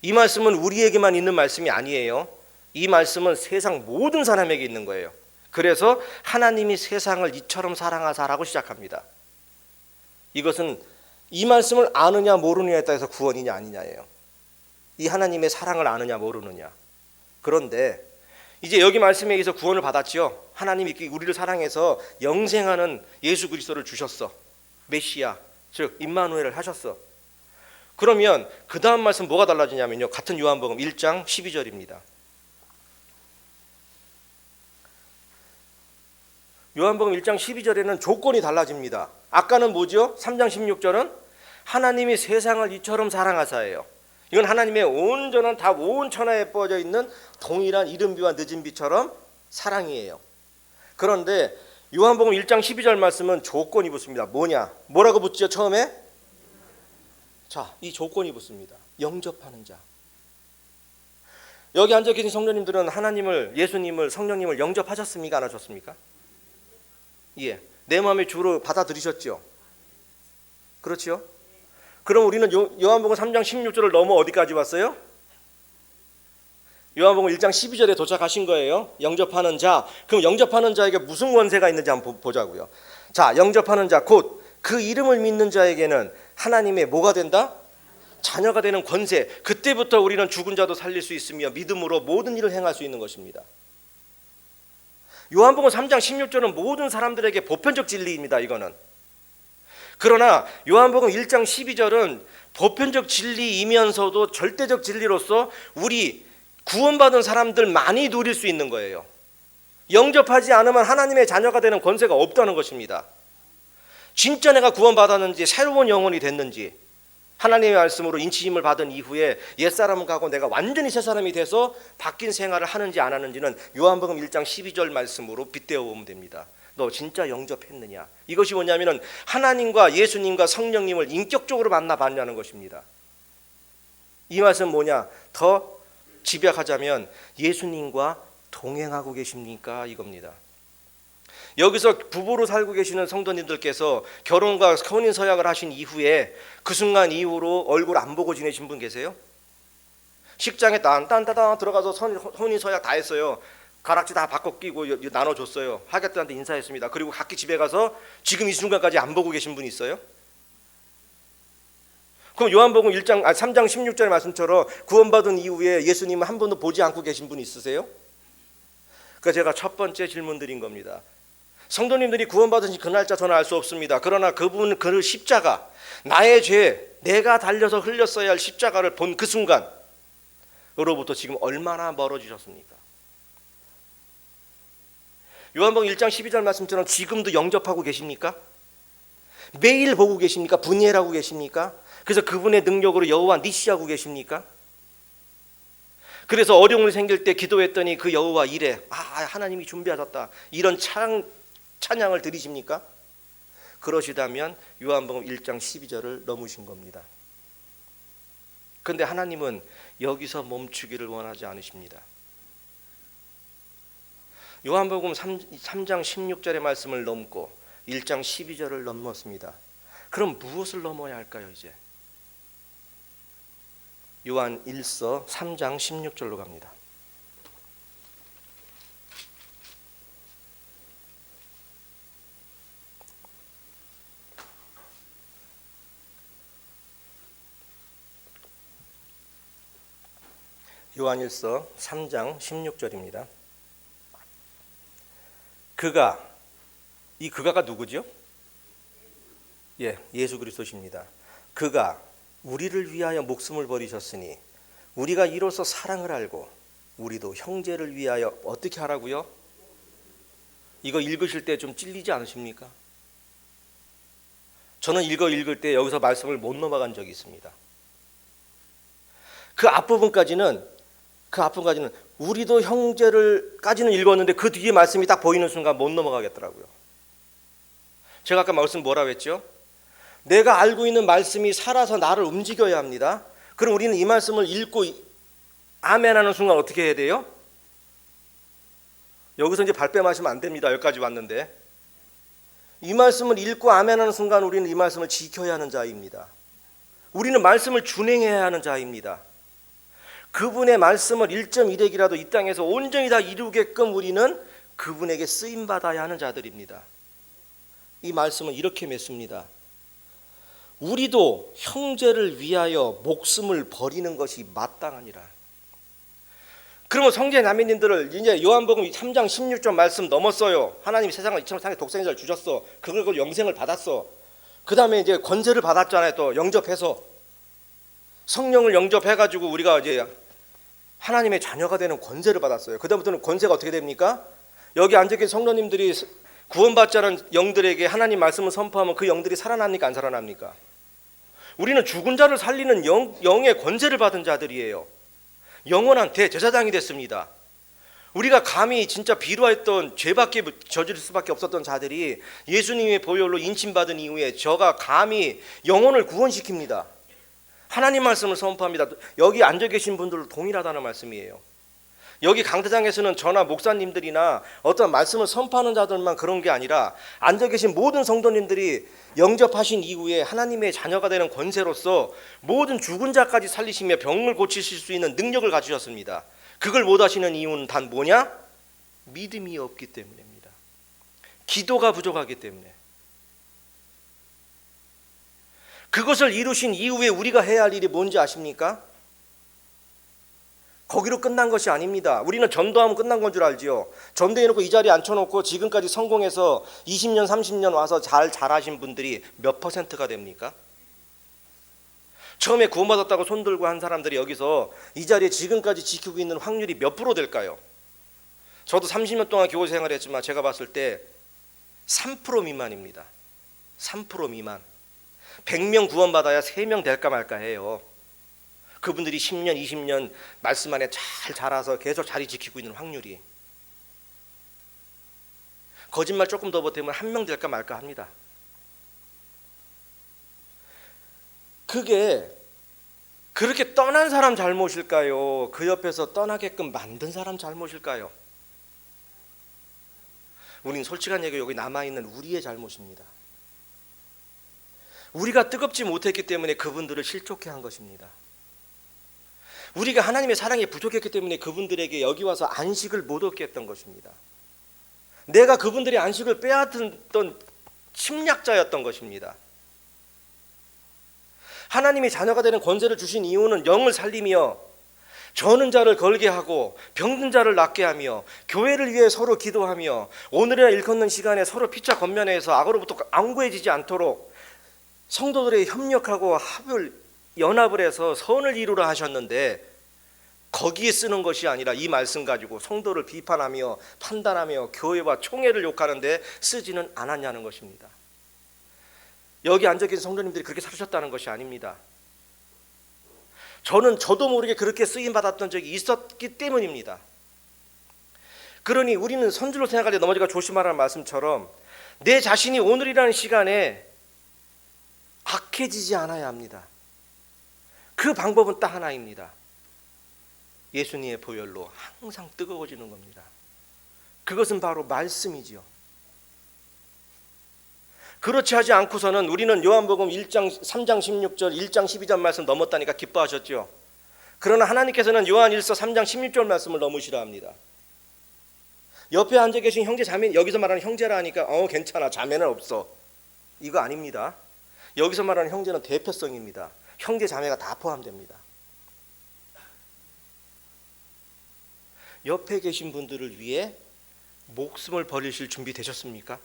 이 말씀은 우리에게만 있는 말씀이 아니에요. 이 말씀은 세상 모든 사람에게 있는 거예요. 그래서 하나님이 세상을 이처럼 사랑하사라고 시작합니다. 이것은 이 말씀을 아느냐 모르느냐에 따라서 구원이냐 아니냐예요. 이 하나님의 사랑을 아느냐 모르느냐. 그런데 이제 여기 말씀에 의해서 구원을 받았지요. 하나님이 우리를 사랑해서 영생하는 예수 그리스도를 주셨어. 메시아, 즉 임마누엘을 하셨어. 그러면 그 다음 말씀 뭐가 달라지냐면요. 같은 요한복음 1장 12절입니다. 요한복음 1장 12절에는 조건이 달라집니다. 아까는 뭐죠? 3장 16절은 하나님이 세상을 이처럼 사랑하사예요. 이건 하나님의 온전한 다 온 천하에 뻗어 있는 동일한 이른 비와 늦은 비처럼 사랑이에요. 그런데 요한복음 1장 12절 말씀은 조건이 붙습니다. 뭐냐? 뭐라고 붙죠? 처음에? 자, 이 조건이 붙습니다. 영접하는 자. 여기 앉아 계신 성도님들은 하나님을, 예수님을, 성령님을 영접하셨습니까? 안 하셨습니까? 예. 내 마음의 주로 받아들이셨죠? 그렇죠? 그럼 우리는 요한복음 3장 16절을 넘어 어디까지 왔어요? 요한복음 1장 12절에 도착하신 거예요. 영접하는 자. 그럼 영접하는 자에게 무슨 권세가 있는지 한번 보자고요. 자, 영접하는 자, 곧 그 이름을 믿는 자에게는 하나님의 뭐가 된다? 자녀가 되는 권세. 그때부터 우리는 죽은 자도 살릴 수 있으며 믿음으로 모든 일을 행할 수 있는 것입니다. 요한복음 3장 16절은 모든 사람들에게 보편적 진리입니다. 이거는. 그러나 요한복음 1장 12절은 보편적 진리이면서도 절대적 진리로서 우리 구원받은 사람들 많이 누릴 수 있는 거예요. 영접하지 않으면 하나님의 자녀가 되는 권세가 없다는 것입니다. 진짜 내가 구원받았는지, 새로운 영혼이 됐는지, 하나님의 말씀으로 인치심을 받은 이후에 옛사람은 가고 내가 완전히 새 사람이 돼서 바뀐 생활을 하는지 안 하는지는 요한복음 1장 12절 말씀으로 빗대어 보면 됩니다. 너 진짜 영접했느냐? 이것이 뭐냐면은 하나님과 예수님과 성령님을 인격적으로 만나봤냐는 것입니다. 이 말씀 뭐냐? 더 집약하자면 예수님과 동행하고 계십니까? 이겁니다. 여기서 부부로 살고 계시는 성도님들께서 결혼과 혼인 서약을 하신 이후에 그 순간 이후로 얼굴 안 보고 지내신 분 계세요? 식장에 딴딴따단 들어가서 혼인 서약 다 했어요. 가락지 다 바꿔 끼고 나눠줬어요. 하객들한테 인사했습니다. 그리고 각기 집에 가서 지금 이 순간까지 안 보고 계신 분 있어요? 그럼 요한복음 3장 16절 말씀처럼 구원받은 이후에 예수님을 한 번도 보지 않고 계신 분 있으세요? 그러니까 제가 첫 번째 질문 드린 겁니다. 성도님들이 구원받으신 그 날짜 저는 알 수 없습니다. 그러나 그분 그 십자가, 나의 죄, 내가 달려서 흘렸어야 할 십자가를 본 그 순간으로부터 지금 얼마나 멀어지셨습니까? 요한복음 1장 12절 말씀처럼 지금도 영접하고 계십니까? 매일 보고 계십니까? 분이엘하고 계십니까? 그래서 그분의 능력으로 여호와 니시하고 계십니까? 그래서 어려움이 생길 때 기도했더니 그 여호와 이래, 하나님이 준비하셨다, 이런 찬양을 드리십니까? 그러시다면 요한복음 1장 12절을 넘으신 겁니다. 그런데 하나님은 여기서 멈추기를 원하지 않으십니다. 요한복음 3장 16절의 말씀을 넘고 1장 12절을 넘었습니다. 그럼 무엇을 넘어야 할까요? 이제 요한 1서 3장 16절로 갑니다. 요한 1서 3장 16절입니다. 그가가 누구죠? 예, 예수 그리스도십니다. 그가 우리를 위하여 목숨을 버리셨으니 우리가 이로써 사랑을 알고 우리도 형제를 위하여 어떻게 하라고요? 이거 읽으실 때 좀 찔리지 않으십니까? 저는 읽을 때 여기서 말씀을 못 넘어간 적이 있습니다. 그 앞부분까지는 우리도 형제를까지는 읽었는데 그 뒤에 말씀이 딱 보이는 순간 못 넘어가겠더라고요. 제가 아까 말씀 뭐라고 했죠? 내가 알고 있는 말씀이 살아서 나를 움직여야 합니다. 그럼 우리는 이 말씀을 읽고 아멘하는 순간 어떻게 해야 돼요? 여기서 이제 발뺌하시면 안 됩니다. 여기까지 왔는데 이 말씀을 읽고 아멘하는 순간 우리는 이 말씀을 지켜야 하는 자입니다. 우리는 말씀을 준행해야 하는 자입니다. 그분의 말씀을 1.1핵이라도 이 땅에서 온전히 다 이루게끔 우리는 그분에게 쓰임받아야 하는 자들입니다. 이 말씀은 이렇게 맺습니다. 우리도 형제를 위하여 목숨을 버리는 것이 마땅하니라. 그러면 성제 자매님들을 이제 요한복음 3장 16절 말씀 넘었어요. 하나님이 세상을 이처럼 사랑해 독생자를 주셨어. 그걸 영생을 받았어. 그 다음에 이제 권세를 받았잖아요. 또 영접해서 성령을 영접해가지고 우리가 이제 하나님의 자녀가 되는 권세를 받았어요. 그 다음부터는 권세가 어떻게 됩니까? 여기 앉아계신 성도님들이 구원받지 않은 영들에게 하나님 말씀을 선포하면 그 영들이 살아납니까? 안 살아납니까? 우리는 죽은 자를 살리는 영의 권세를 받은 자들이에요. 영원한 대제사장이 됐습니다. 우리가 감히 진짜 비루했던 죄밖에 저지를 수밖에 없었던 자들이 예수님의 보혈로 인침받은 이후에 저가 감히 영혼을 구원시킵니다. 하나님 말씀을 선포합니다. 여기 앉아 계신 분들도 동일하다는 말씀이에요. 여기 강대장에서는 저나 목사님들이나 어떤 말씀을 선포하는 자들만 그런 게 아니라 앉아 계신 모든 성도님들이 영접하신 이후에 하나님의 자녀가 되는 권세로서 모든 죽은 자까지 살리시며 병을 고치실 수 있는 능력을 가지셨습니다. 그걸 못 하시는 이유는 단 뭐냐? 믿음이 없기 때문입니다. 기도가 부족하기 때문에. 그것을 이루신 이후에 우리가 해야 할 일이 뭔지 아십니까? 거기로 끝난 것이 아닙니다. 우리는 전도하면 끝난 건 줄 알지요. 전도해놓고 이 자리에 앉혀놓고 지금까지 성공해서 20년 30년 와서 잘하신 분들이 몇 퍼센트가 됩니까? 처음에 구원받았다고 손들고 한 사람들이 여기서 이 자리에 지금까지 지키고 있는 확률이 몇 프로 될까요? 저도 30년 동안 교회 생활을 했지만 제가 봤을 때 3% 미만입니다. 3% 미만. 100명 구원받아야 3명 될까 말까 해요. 그분들이 10년 20년 말씀 안에 잘 자라서 계속 자리 지키고 있는 확률이. 거짓말 조금 더 보태면 1명 될까 말까 합니다. 그게 그렇게 떠난 사람 잘못일까요? 그 옆에서 떠나게끔 만든 사람 잘못일까요? 우린 솔직한 얘기 여기 남아있는 우리의 잘못입니다. 우리가 뜨겁지 못했기 때문에 그분들을 실족해 한 것입니다. 우리가 하나님의 사랑에 부족했기 때문에 그분들에게 여기 와서 안식을 못 얻게 했던 것입니다. 내가 그분들의 안식을 빼앗던 침략자였던 것입니다. 하나님이 자녀가 되는 권세를 주신 이유는 영을 살리며 저는 자를 걸게 하고 병든 자를 낫게 하며 교회를 위해 서로 기도하며 오늘이나 일컫는 시간에 서로 피차 건면해서 악으로부터 안구해지지 않도록 성도들의 협력하고 연합을 해서 선을 이루라 하셨는데 거기에 쓰는 것이 아니라 이 말씀 가지고 성도를 비판하며 판단하며 교회와 총회를 욕하는데 쓰지는 않았냐는 것입니다. 여기 앉아 계신 성도님들이 그렇게 사셨다는 것이 아닙니다. 저도 모르게 그렇게 쓰임 받았던 적이 있었기 때문입니다. 그러니 우리는 선줄로 생각할 때 넘어지가 조심하라는 말씀처럼 내 자신이 오늘이라는 시간에 악해지지 않아야 합니다. 그 방법은 딱 하나입니다. 예수님의 보혈로 항상 뜨거워지는 겁니다. 그것은 바로 말씀이지요. 그렇지 하지 않고서는 우리는 요한복음 3장 16절 1장 12절 말씀 넘었다니까 기뻐하셨죠. 그러나 하나님께서는 요한 1서 3장 16절 말씀을 넘으시라 합니다. 옆에 앉아 계신 형제 자매, 여기서 말하는 형제라 하니까 괜찮아 자매는 없어, 이거 아닙니다. 여기서 말하는 형제는 대표성입니다. 형제 자매가 다 포함됩니다. 옆에 계신 분들을 위해 목숨을 버리실 준비 되셨습니까?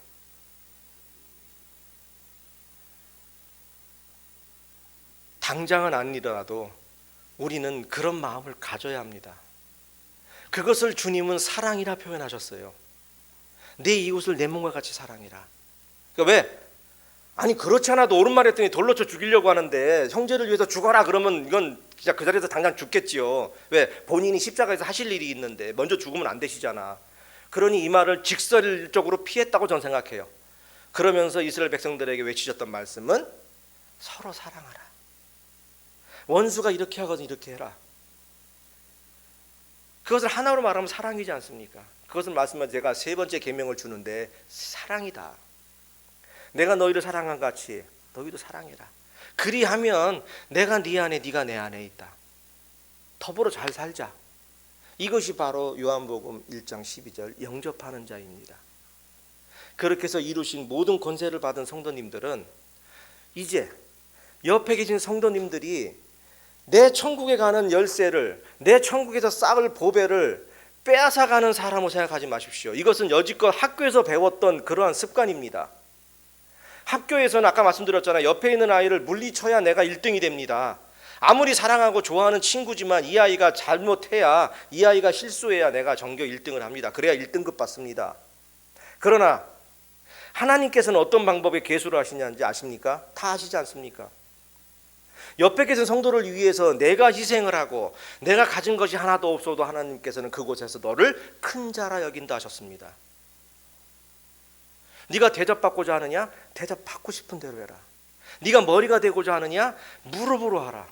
당장은 아니더라도 우리는 그런 마음을 가져야 합니다. 그것을 주님은 사랑이라 표현하셨어요. 내 이웃을 내 몸과 같이 사랑해라. 그러니까 왜? 아니 그렇지 않아도 옳은 말 했더니 돌로 쳐 죽이려고 하는데 형제를 위해서 죽어라 그러면 이건 진짜 그 자리에서 당장 죽겠지요. 왜? 본인이 십자가에서 하실 일이 있는데 먼저 죽으면 안 되시잖아. 그러니 이 말을 직설적으로 피했다고 저는 생각해요. 그러면서 이스라엘 백성들에게 외치셨던 말씀은 서로 사랑하라. 원수가 이렇게 하거든 이렇게 해라. 그것을 하나로 말하면 사랑이지 않습니까? 그것을 말씀하면 제가 세 번째 계명을 주는데 사랑이다. 내가 너희를 사랑한 같이 너희도 사랑해라. 그리하면 내가 네 안에 네가 내 안에 있다. 더불어 잘 살자. 이것이 바로 요한복음 1장 12절 영접하는 자입니다. 그렇게 해서 이루신 모든 권세를 받은 성도님들은 이제 옆에 계신 성도님들이 내 천국에 가는 열쇠를, 내 천국에서 쌓을 보배를 빼앗아가는 사람으로 생각하지 마십시오. 이것은 여지껏 학교에서 배웠던 그러한 습관입니다. 학교에서는 아까 말씀드렸잖아요. 옆에 있는 아이를 물리쳐야 내가 1등이 됩니다. 아무리 사랑하고 좋아하는 친구지만 이 아이가 잘못해야, 이 아이가 실수해야 내가 전교 1등을 합니다. 그래야 1등급 받습니다. 그러나 하나님께서는 어떤 방법에 계수를 하시는지 아십니까? 다 아시지 않습니까? 옆에 계신 성도를 위해서 내가 희생을 하고 내가 가진 것이 하나도 없어도 하나님께서는 그곳에서 너를 큰 자라 여긴다 하셨습니다. 네가 대접받고자 하느냐? 대접받고 싶은 대로 해라. 네가 머리가 되고자 하느냐? 무릎으로 하라.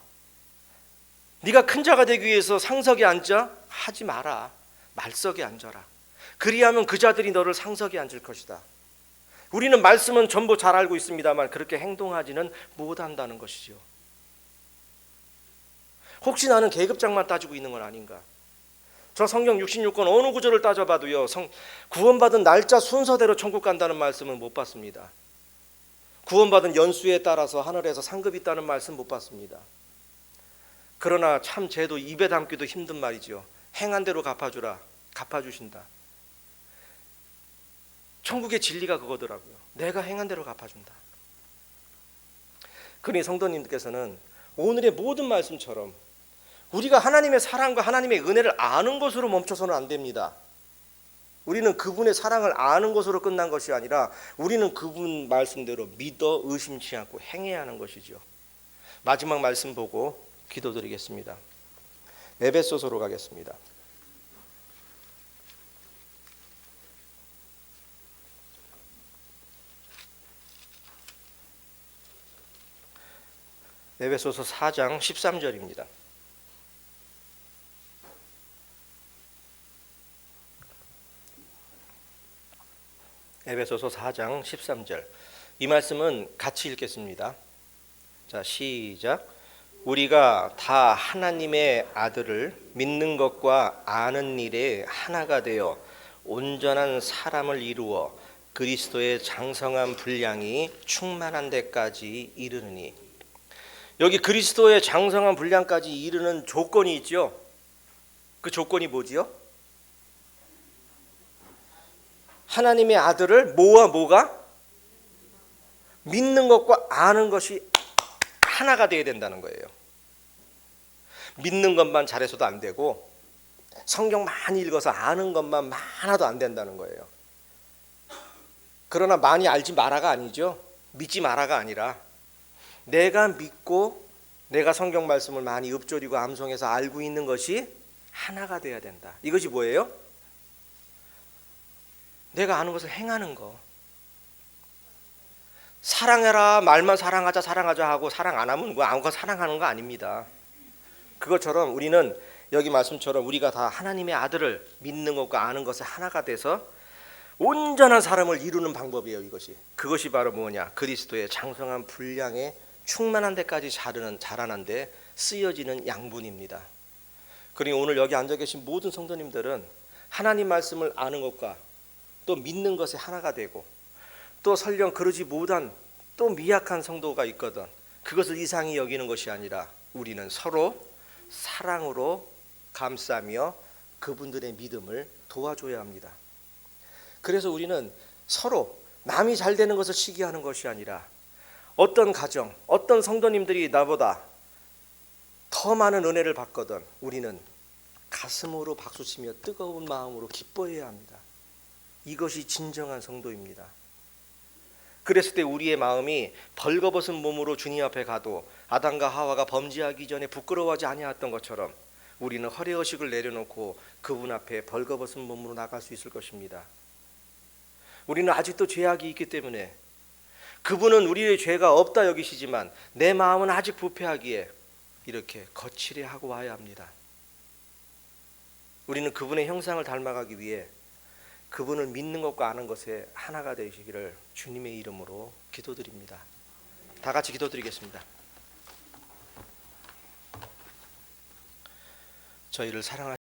네가 큰 자가 되기 위해서 상석에 앉아? 하지 마라. 말석에 앉아라. 그리하면 그 자들이 너를 상석에 앉을 것이다. 우리는 말씀은 전부 잘 알고 있습니다만 그렇게 행동하지는 못한다는 것이죠. 혹시 나는 계급장만 따지고 있는 건 아닌가? 저 성경 66권 어느 구절을 따져봐도요, 구원받은 날짜 순서대로 천국 간다는 말씀은 못 봤습니다. 구원받은 연수에 따라서 하늘에서 상급이 있다는 말씀 못 봤습니다. 그러나 참 쟤도 입에 담기도 힘든 말이죠. 행한 대로 갚아주라. 갚아주신다. 천국의 진리가 그거더라고요. 내가 행한 대로 갚아준다. 그러니 성도님께서는 오늘의 모든 말씀처럼 우리가 하나님의 사랑과 하나님의 은혜를 아는 것으로 멈춰서는 안 됩니다. 우리는 그분의 사랑을 아는 것으로 끝난 것이 아니라 우리는 그분 말씀대로 믿어 의심치 않고 행해야 하는 것이죠. 마지막 말씀 보고 기도드리겠습니다. 에베소서로 가겠습니다. 에베소서 4장 13절입니다. 에베소서 4장 13절. 이 말씀은 같이 읽겠습니다. 자, 시작. 우리가 다 하나님의 아들을 믿는 것과 아는 일에 하나가 되어 온전한 사람을 이루어 그리스도의 장성한 분량이 충만한 데까지 이르느니. 여기 그리스도의 장성한 분량까지 이르는 조건이 있죠. 그 조건이 뭐지요? 하나님의 아들을 뭐가? 믿는 것과 아는 것이 하나가 되어야 된다는 거예요. 믿는 것만 잘해서도 안 되고 성경 많이 읽어서 아는 것만 많아도 안 된다는 거예요. 그러나 많이 알지 마라가 아니죠. 믿지 마라가 아니라 내가 믿고 내가 성경 말씀을 많이 읊조리고 암송해서 알고 있는 것이 하나가 돼야 된다. 이것이 뭐예요? 내가 아는 것을 행하는 거. 사랑해라 말만 사랑하자 하고 사랑 안 하면 아무거나 사랑하는 거 아닙니다. 그것처럼 우리는 여기 말씀처럼 우리가 다 하나님의 아들을 믿는 것과 아는 것에 하나가 돼서 온전한 사람을 이루는 방법이에요. 이것이. 그것이 바로 뭐냐? 그리스도의 장성한 분량에 충만한 데까지 자라는 데 쓰여지는 양분입니다. 그러니 오늘 여기 앉아 계신 모든 성도님들은 하나님 말씀을 아는 것과 또 믿는 것에 하나가 되고 또 설령 그러지 못한 또 미약한 성도가 있거든. 그것을 이상히 여기는 것이 아니라 우리는 서로 사랑으로 감싸며 그분들의 믿음을 도와줘야 합니다. 그래서 우리는 서로 남이 잘 되는 것을 시기하는 것이 아니라 어떤 가정, 어떤 성도님들이 나보다 더 많은 은혜를 받거든 우리는 가슴으로 박수치며 뜨거운 마음으로 기뻐해야 합니다. 이것이 진정한 성도입니다. 그랬을 때 우리의 마음이 벌거벗은 몸으로 주님 앞에 가도 아담과 하와가 범죄하기 전에 부끄러워하지 아니했던 것처럼 우리는 허례허식을 내려놓고 그분 앞에 벌거벗은 몸으로 나갈 수 있을 것입니다. 우리는 아직도 죄악이 있기 때문에 그분은 우리의 죄가 없다 여기시지만 내 마음은 아직 부패하기에 이렇게 거칠게 하고 와야 합니다. 우리는 그분의 형상을 닮아가기 위해 그분을 믿는 것과 아는 것에 하나가 되시기를 주님의 이름으로 기도드립니다. 다 같이 기도드리겠습니다. 저희를 사랑하시는